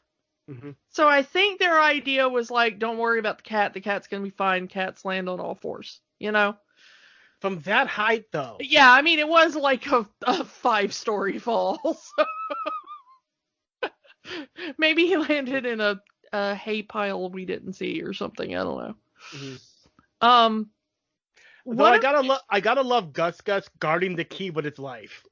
[SPEAKER 2] Mm-hmm. So I think their idea was like, don't worry about the cat. The cat's going to be fine. Cats land on all fours, you know?
[SPEAKER 1] From that height, though.
[SPEAKER 2] Yeah, I mean, it was like a 5-story fall. So maybe he landed in a hay pile we didn't see or something. I don't know. Mm-hmm.
[SPEAKER 1] I gotta love Gus guarding the key with his life.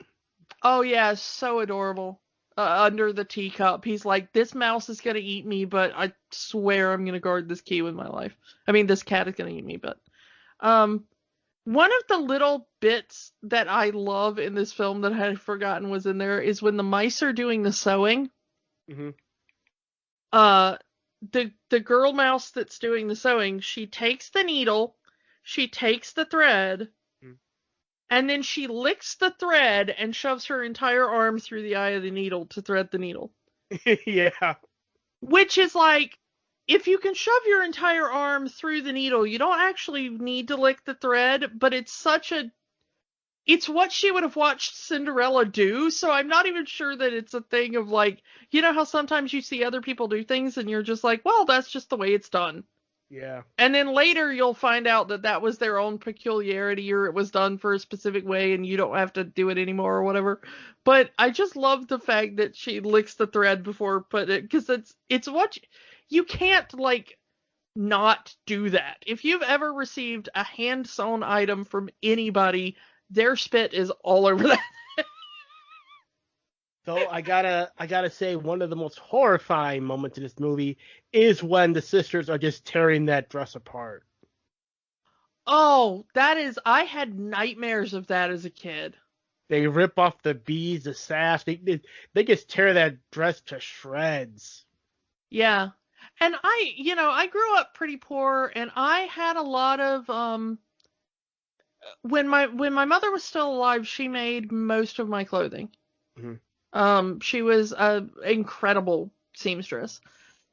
[SPEAKER 2] Oh yeah, so adorable. Under the teacup, he's like, this mouse is gonna eat me, but I swear I'm gonna guard this key with my life. I mean, this cat is gonna eat me, but one of the little bits that I love in this film that I had forgotten was in there is when the mice are doing the sewing. Mm-hmm. The girl mouse that's doing the sewing, she takes the needle, she takes the thread, and then she licks the thread and shoves her entire arm through the eye of the needle to thread the needle.
[SPEAKER 1] Yeah.
[SPEAKER 2] Which is like, if you can shove your entire arm through the needle, you don't actually need to lick the thread, but it's what she would have watched Cinderella do, so I'm not even sure that it's a thing of like, you know how sometimes you see other people do things and you're just like, well, that's just the way it's done.
[SPEAKER 1] Yeah.
[SPEAKER 2] And then later you'll find out that was their own peculiarity, or it was done for a specific way and you don't have to do it anymore or whatever. But I just love the fact that she licks the thread before put it, because it's what you can't like not do that. If you've ever received a hand sewn item from anybody, their spit is all over that.
[SPEAKER 1] So I gotta say, one of the most horrifying moments in this movie is when the sisters are just tearing that dress apart.
[SPEAKER 2] Oh, I had nightmares of that as a kid.
[SPEAKER 1] They rip off the beads, the sash. They just tear that dress to shreds.
[SPEAKER 2] Yeah. And I grew up pretty poor, and I had a lot of when my mother was still alive, she made most of my clothing. Mm-hmm. She was an incredible seamstress,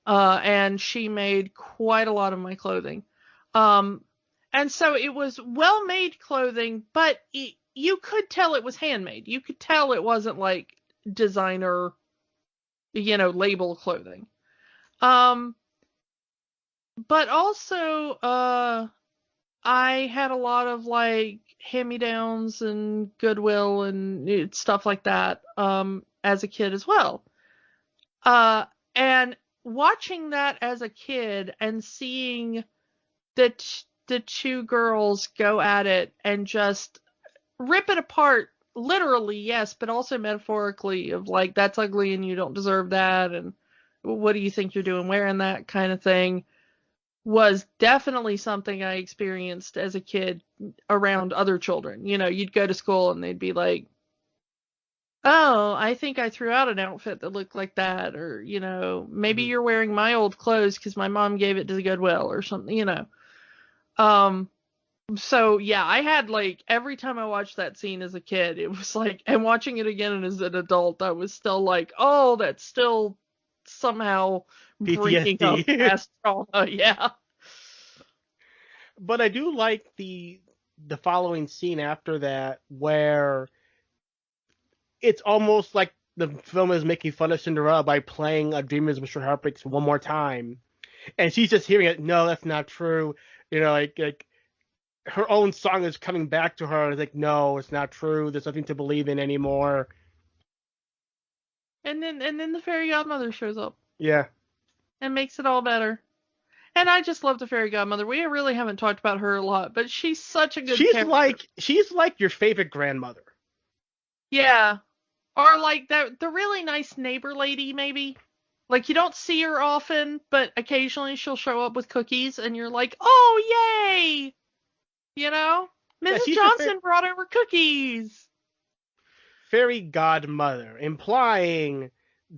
[SPEAKER 2] and she made quite a lot of my clothing. And so it was well-made clothing, but you could tell it was handmade. You could tell it wasn't like designer, label clothing. But also, I had a lot of like hand-me-downs and Goodwill and stuff like that, as a kid as well. And watching that as a kid and seeing the two girls go at it and just rip it apart, literally, yes, but also metaphorically, of like, that's ugly and you don't deserve that, and what do you think you're doing wearing that kind of thing, was definitely something I experienced as a kid around other children. You'd go to school and they'd be like, oh, I think I threw out an outfit that looked like that, or, maybe you're wearing my old clothes because my mom gave it to the Goodwill or something, So yeah, I had like, every time I watched that scene as a kid, it was like, and watching it again as an adult, I was still like, oh, that's still somehow bringing up past trauma. Yeah.
[SPEAKER 1] But I do like the following scene after that, where it's almost like the film is making fun of Cinderella by playing "A Dream Is Mr. Heartbreak's" one more time, and she's just hearing it. No, that's not true. Like her own song is coming back to her. It's like, no, it's not true. There's nothing to believe in anymore.
[SPEAKER 2] And then the fairy godmother shows up.
[SPEAKER 1] Yeah.
[SPEAKER 2] And makes it all better. And I just love the fairy godmother. We really haven't talked about her a lot, but she's such a good character.
[SPEAKER 1] She's like your favorite grandmother.
[SPEAKER 2] Yeah. Or like the really nice neighbor lady, maybe. Like, you don't see her often, but occasionally she'll show up with cookies, and you're like, oh, yay! You know? Mrs. Johnson brought over cookies.
[SPEAKER 1] Fairy godmother, implying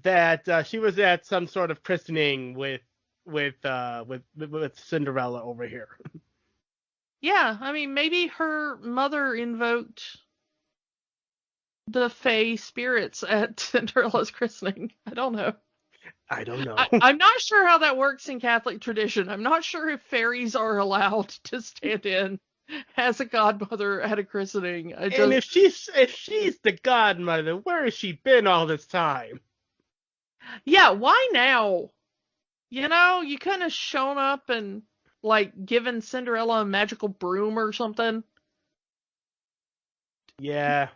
[SPEAKER 1] that she was at some sort of christening with Cinderella over here.
[SPEAKER 2] Yeah, I mean, maybe her mother invoked the Fae spirits at Cinderella's christening. I don't know. I'm not sure how that works in Catholic tradition. I'm not sure if fairies are allowed to stand in as a godmother at a christening. And
[SPEAKER 1] if she's the godmother, where has she been all this time?
[SPEAKER 2] Yeah, why now? You know, you couldn't have shown up and like given Cinderella a magical broom or something.
[SPEAKER 1] Yeah.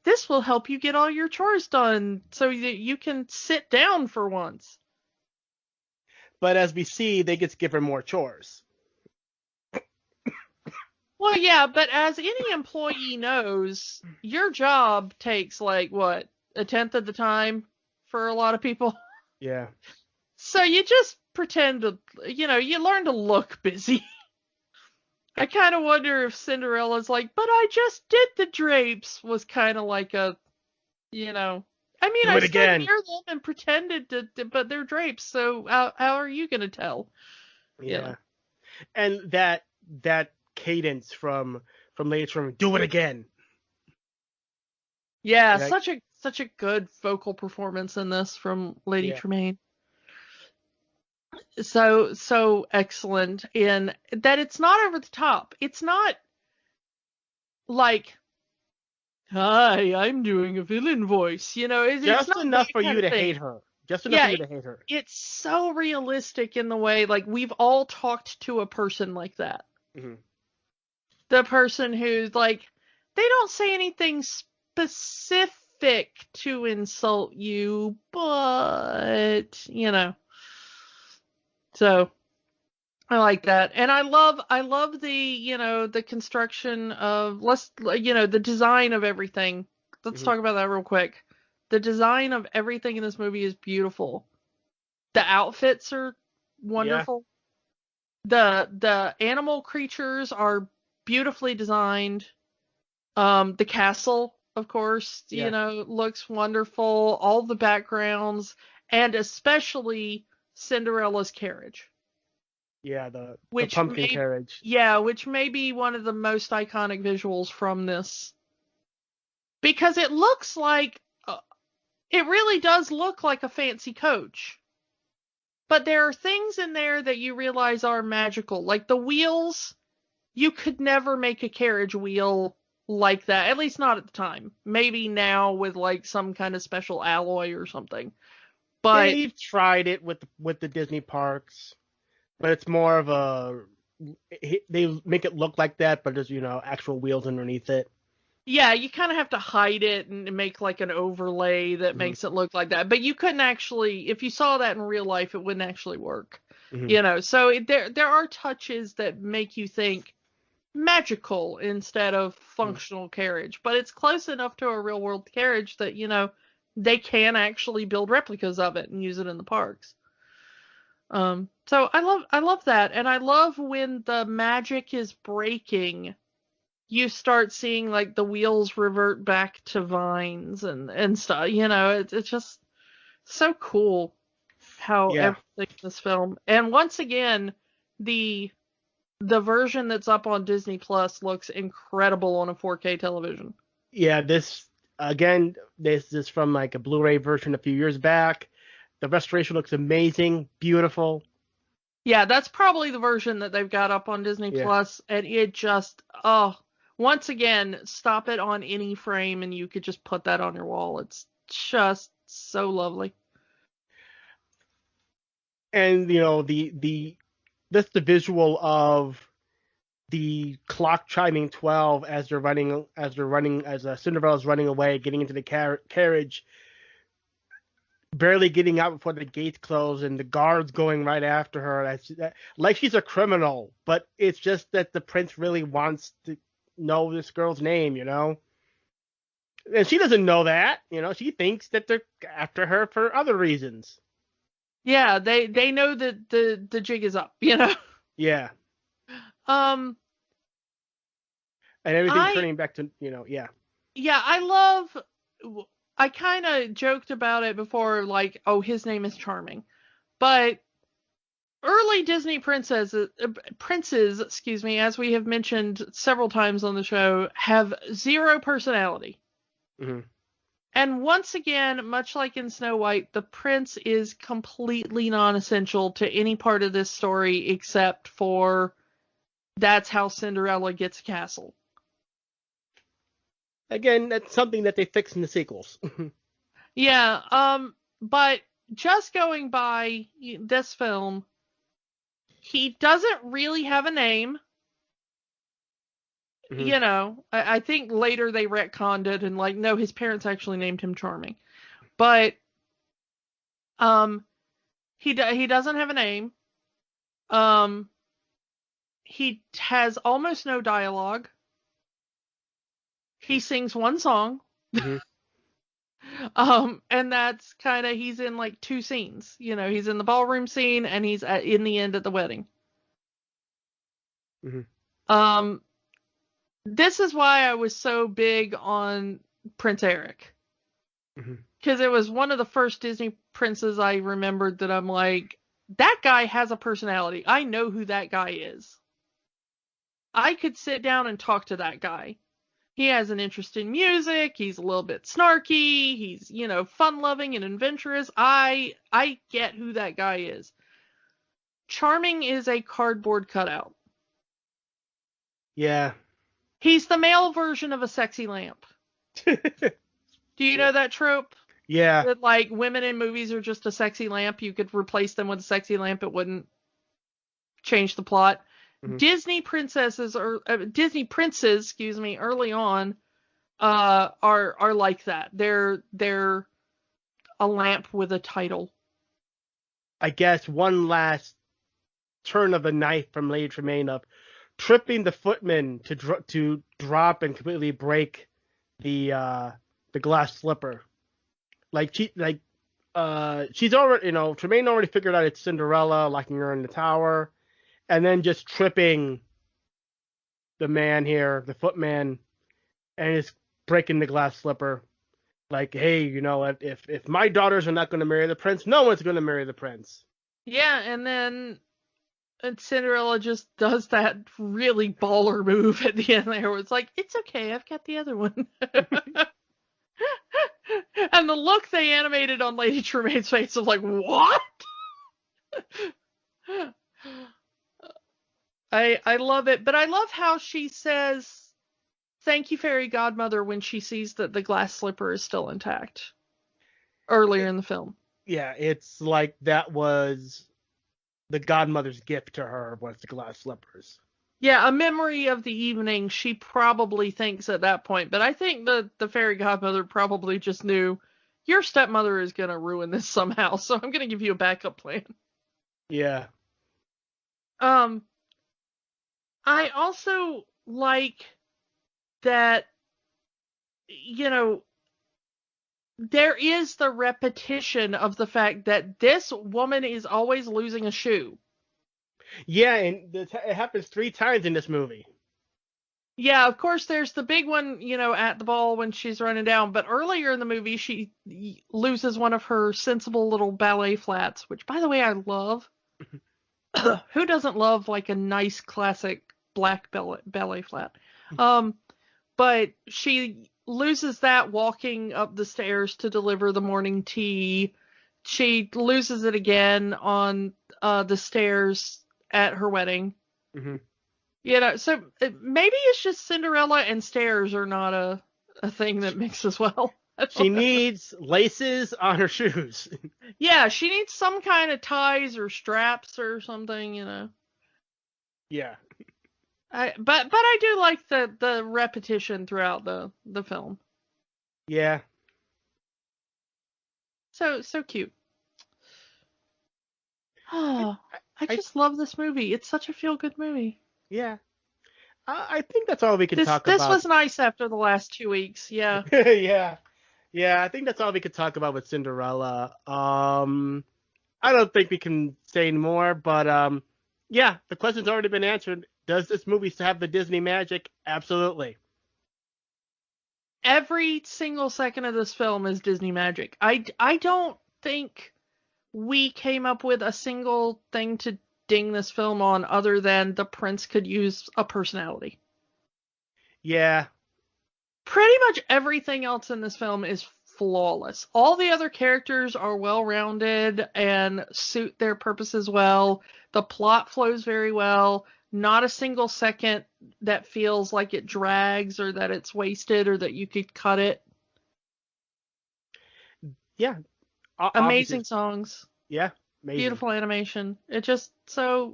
[SPEAKER 2] This will help you get all your chores done so that you can sit down for once.
[SPEAKER 1] But as we see, they get to give her more chores.
[SPEAKER 2] Well, yeah, but as any employee knows, your job takes like, what, 1/10 of the time for a lot of people?
[SPEAKER 1] Yeah.
[SPEAKER 2] So you just pretend to, you learn to look busy. I kind of wonder if Cinderella's like, but I just did the drapes, was kind of like a, I mean, I stood near them and pretended to, but they're drapes, so how are you going to tell?
[SPEAKER 1] Yeah. And that cadence from Lady Tremaine, do it again.
[SPEAKER 2] Yeah, such a good vocal performance in this from Lady Tremaine. So excellent in that it's not over the top. It's not like, hi, I'm doing a villain voice.
[SPEAKER 1] Just
[SPEAKER 2] it's
[SPEAKER 1] enough for you to hate her. Just enough for you to hate her.
[SPEAKER 2] It's so realistic in the way, like, we've all talked to a person like that.
[SPEAKER 1] Mm-hmm.
[SPEAKER 2] The person who's like, they don't say anything specific to insult you, but, So, I like that. And I love the, the construction of, the design of everything. Let's talk about that real quick. The design of everything in this movie is beautiful. The outfits are wonderful. Yeah. The animal creatures are beautifully designed. The castle, of course, looks wonderful. All the backgrounds, and especially Cinderella's carriage.
[SPEAKER 1] Yeah, the pumpkin carriage.
[SPEAKER 2] Yeah, which may be one of the most iconic visuals from this. Because it looks like, it really does look like a fancy coach. But there are things in there that you realize are magical. Like the wheels, you could never make a carriage wheel like that. At least not at the time. Maybe now with like some kind of special alloy or something. But
[SPEAKER 1] they've tried it with the Disney parks, but it's more of they make it look like that, but there's actual wheels underneath it.
[SPEAKER 2] Yeah, you kind of have to hide it and make like an overlay that makes it look like that. But you couldn't actually, if you saw that in real life, it wouldn't actually work. So there are touches that make you think magical instead of functional carriage, but it's close enough to a real world carriage that they can actually build replicas of it and use it in the parks. So I love that, and I love when the magic is breaking, you start seeing like the wheels revert back to vines and stuff. It's just so cool how everything in this film. And once again, the version that's up on Disney Plus looks incredible on a 4K television.
[SPEAKER 1] Yeah, this is from like a Blu-ray version a few years back. The restoration looks amazing, beautiful.
[SPEAKER 2] Yeah, that's probably the version that they've got up on Disney
[SPEAKER 1] Yeah.
[SPEAKER 2] Plus, and it just, once again, stop it on any frame and you could just put that on your wall. It's just so lovely.
[SPEAKER 1] And just the visual of the clock chiming 12 as Cinderella's running away, getting into the carriage, barely getting out before the gates close, and the guards going right after her. Like she's a criminal, but it's just that the prince really wants to know this girl's name, and she doesn't know that. She thinks that they're after her for other reasons.
[SPEAKER 2] Yeah, they know that the jig is up,
[SPEAKER 1] Yeah.
[SPEAKER 2] And
[SPEAKER 1] everything turning back to, yeah.
[SPEAKER 2] Yeah, I kind of joked about it before, like, oh, his name is Charming. But early Disney princes, as we have mentioned several times on the show, have zero personality.
[SPEAKER 1] Mm-hmm.
[SPEAKER 2] And once again, much like in Snow White, the prince is completely non-essential to any part of this story except for that's how Cinderella gets a castle.
[SPEAKER 1] Again, that's something that they fix in the sequels.
[SPEAKER 2] Yeah, but just going by this film, he doesn't really have a name. Mm-hmm. I think later they retconned it and no, his parents actually named him Charming. But he doesn't have a name. He has almost no dialogue. He sings one song.
[SPEAKER 1] Mm-hmm.
[SPEAKER 2] And that's kind of, he's in 2 scenes. He's in the ballroom scene and he's in the end at the wedding.
[SPEAKER 1] Mm-hmm.
[SPEAKER 2] This is why I was so big on Prince Eric. Because it was one of the first Disney princes I remembered that I'm like, that guy has a personality. I know who that guy is. I could sit down and talk to that guy. He has an interest in music. He's a little bit snarky. He's, fun-loving and adventurous. I get who that guy is. Charming is a cardboard cutout.
[SPEAKER 1] Yeah.
[SPEAKER 2] He's the male version of a sexy lamp. Do you know that trope?
[SPEAKER 1] Yeah.
[SPEAKER 2] That, women in movies are just a sexy lamp. You could replace them with a sexy lamp. It wouldn't change the plot. Mm-hmm. Disney princes, early on, are like that. They're a lamp with a title.
[SPEAKER 1] I guess one last turn of the knife from Lady Tremaine of tripping the footman to drop and completely break the glass slipper. She's already, Tremaine already figured out it's Cinderella, locking her in the tower, and then just tripping the man here, the footman, and just breaking the glass slipper. Hey, if my daughters are not going to marry the prince, no one's going to marry the prince.
[SPEAKER 2] Yeah, and then Cinderella just does that really baller move at the end there where it's it's okay, I've got the other one. And the look they animated on Lady Tremaine's face of what? I love it, but I love how she says, thank you, fairy godmother, when she sees that the glass slipper is still intact earlier in the film.
[SPEAKER 1] Yeah, it's that was the godmother's gift to her, was the glass slippers.
[SPEAKER 2] Yeah, a memory of the evening, she probably thinks at that point. But I think the fairy godmother probably just knew, your stepmother is going to ruin this somehow, so I'm going to give you a backup plan.
[SPEAKER 1] Yeah.
[SPEAKER 2] I also like that, there is the repetition of the fact that this woman is always losing a shoe.
[SPEAKER 1] Yeah, and it happens 3 times in this movie.
[SPEAKER 2] Yeah, of course, there's the big one, at the ball when she's running down. But earlier in the movie, she loses one of her sensible little ballet flats, which, by the way, I love. Who doesn't love, a nice classic black ballet flat? But she loses that walking up the stairs to deliver the morning tea she loses it again on the stairs at her wedding.
[SPEAKER 1] Mm-hmm.
[SPEAKER 2] You know, so maybe it's just Cinderella and stairs are not a thing that mixes well.
[SPEAKER 1] She needs laces on her shoes.
[SPEAKER 2] Yeah, she needs some kind of ties or straps or something, you know.
[SPEAKER 1] Yeah.
[SPEAKER 2] But I do like the repetition throughout the film.
[SPEAKER 1] Yeah.
[SPEAKER 2] So cute. Oh, I just love this movie. It's such a feel-good movie.
[SPEAKER 1] Yeah. I think that's all we can talk
[SPEAKER 2] This
[SPEAKER 1] about.
[SPEAKER 2] was nice after the last 2 weeks. Yeah.
[SPEAKER 1] Yeah. Yeah, I think that's all we could talk about with Cinderella. I don't think we can say more, but yeah, the question's already been answered. Does this movie still have the Disney magic? Absolutely.
[SPEAKER 2] Every single second of this film is Disney magic. I don't think we came up with a single thing to ding this film on other than the prince could use a personality.
[SPEAKER 1] Yeah.
[SPEAKER 2] Pretty much everything else in this film is flawless. All the other characters are well-rounded and suit their purposes well. The plot flows very well. Not a single second that feels like it drags or that it's wasted or that you could cut it.
[SPEAKER 1] Yeah.
[SPEAKER 2] Amazing songs.
[SPEAKER 1] Yeah. Amazing.
[SPEAKER 2] Beautiful animation. It just I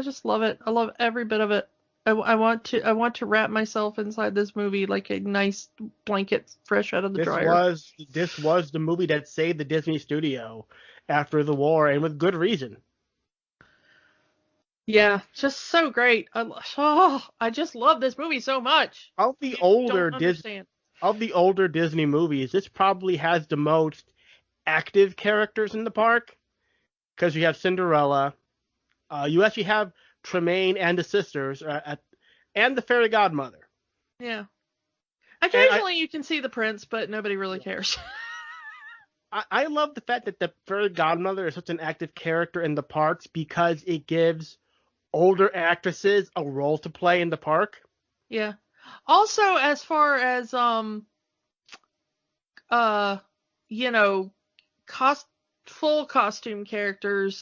[SPEAKER 2] just love it. I love every bit of it. I want to wrap myself inside this movie like a nice blanket fresh out of the dryer.
[SPEAKER 1] This was the movie that saved the Disney studio after the war, and with good reason.
[SPEAKER 2] Yeah, just so great. I just love this movie so much.
[SPEAKER 1] Of the older Disney movies, this probably has the most active characters in the park, because you have Cinderella. You actually have Tremaine and the sisters, and the fairy godmother.
[SPEAKER 2] Yeah. Occasionally you can see the prince, but nobody really cares.
[SPEAKER 1] I love the fact that the fairy godmother is such an active character in the parks because it gives older actresses a role to play in the park.
[SPEAKER 2] Yeah. Also, as far as full costume characters,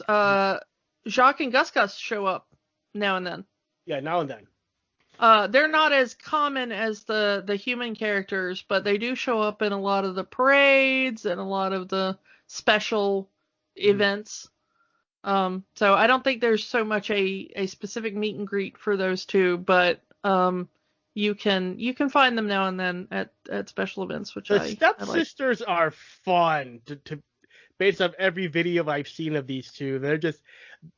[SPEAKER 2] Jacques and Gus show up now and then.
[SPEAKER 1] Yeah, now and then.
[SPEAKER 2] They're not as common as the human characters, but they do show up in a lot of the parades and a lot of the special events. So I don't think there's so much a specific meet and greet for those two, but you can find them now and then at special events, which
[SPEAKER 1] the
[SPEAKER 2] I
[SPEAKER 1] stepsisters are fun to based on every video I've seen of these two. They're just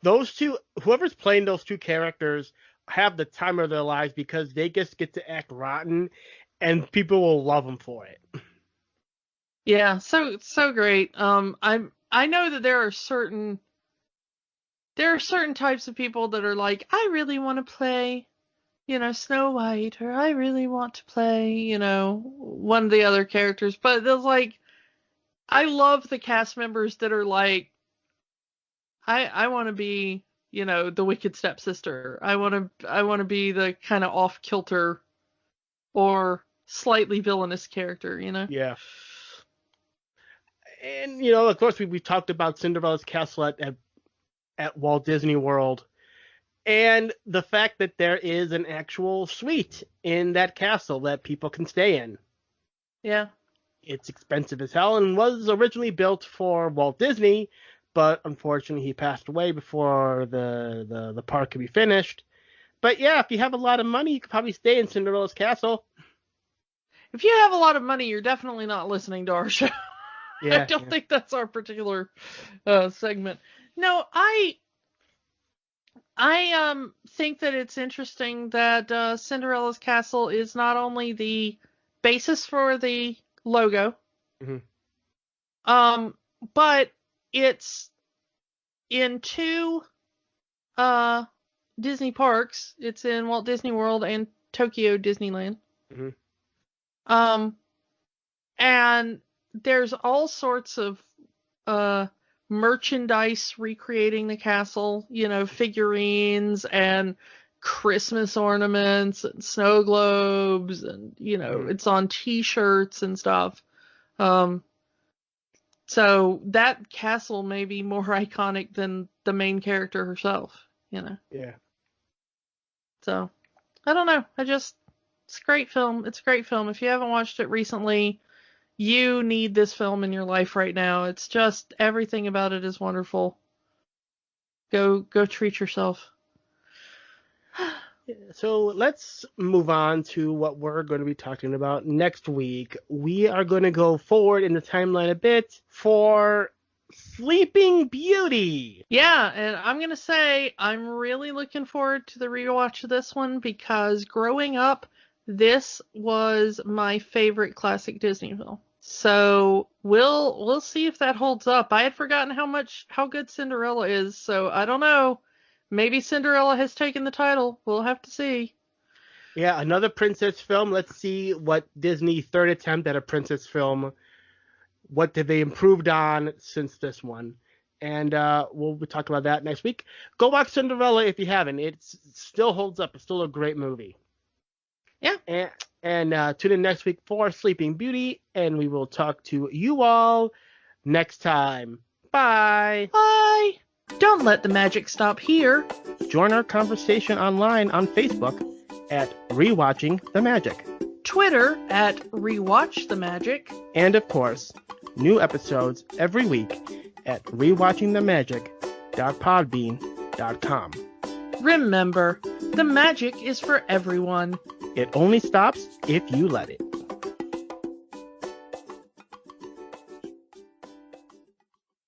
[SPEAKER 1] those two. Whoever's playing those two characters have the time of their lives because they just get to act rotten, and people will love them for it.
[SPEAKER 2] Yeah, so great. I know that there are certain types of people that are like, I really want to play, Snow White, or I really want to play, one of the other characters. But there's like, I love the cast members that are like, I want to be, the wicked stepsister. I want to be the kind of off kilter or slightly villainous character,
[SPEAKER 1] Yeah. And of course, we've talked about Cinderella's castle at Walt Disney World, and the fact that there is an actual suite in that castle that people can stay in.
[SPEAKER 2] Yeah.
[SPEAKER 1] It's expensive as hell and was originally built for Walt Disney, but unfortunately he passed away before the park could be finished. But yeah, if you have a lot of money, you could probably stay in Cinderella's castle.
[SPEAKER 2] If you have a lot of money, you're definitely not listening to our show.
[SPEAKER 1] Yeah,
[SPEAKER 2] I don't think that's our particular segment. No, I think that it's interesting that Cinderella's castle is not only the basis for the logo, but it's in two Disney parks. It's in Walt Disney World and Tokyo Disneyland. And there's all sorts of merchandise recreating the castle, figurines and Christmas ornaments and snow globes, and it's on t-shirts and stuff. So that castle may be more iconic than the main character herself, you know.
[SPEAKER 1] Yeah.
[SPEAKER 2] So, I don't know. It's a great film. It's a great film. If you haven't watched it recently, you need this film in your life right now. It's just, everything about it is wonderful. Go treat yourself.
[SPEAKER 1] So let's move on to what we're going to be talking about next week. We are going to go forward in the timeline a bit for Sleeping Beauty.
[SPEAKER 2] Yeah, and I'm going to say I'm really looking forward to the rewatch of this one because growing up, this was my favorite classic Disney film. So we'll see if that holds up. I had forgotten how good Cinderella is, so I don't know. Maybe Cinderella has taken the title. We'll have to see.
[SPEAKER 1] Yeah, another princess film. Let's see what Disney's third attempt at a princess film. What did they improved on since this one? And we'll be talking about that next week. Go watch Cinderella if you haven't. It still holds up. It's still a great movie.
[SPEAKER 2] Yeah.
[SPEAKER 1] And tune in next week for Sleeping Beauty, and we will talk to you all next time. Bye.
[SPEAKER 2] Bye. Don't let the magic stop here.
[SPEAKER 1] Join our conversation online on Facebook at Rewatching the Magic.
[SPEAKER 2] Twitter at Rewatch the Magic.
[SPEAKER 1] And of course, new episodes every week at rewatchingthemagic.podbean.com.
[SPEAKER 2] Remember, the magic is for everyone.
[SPEAKER 1] It only stops if you let it.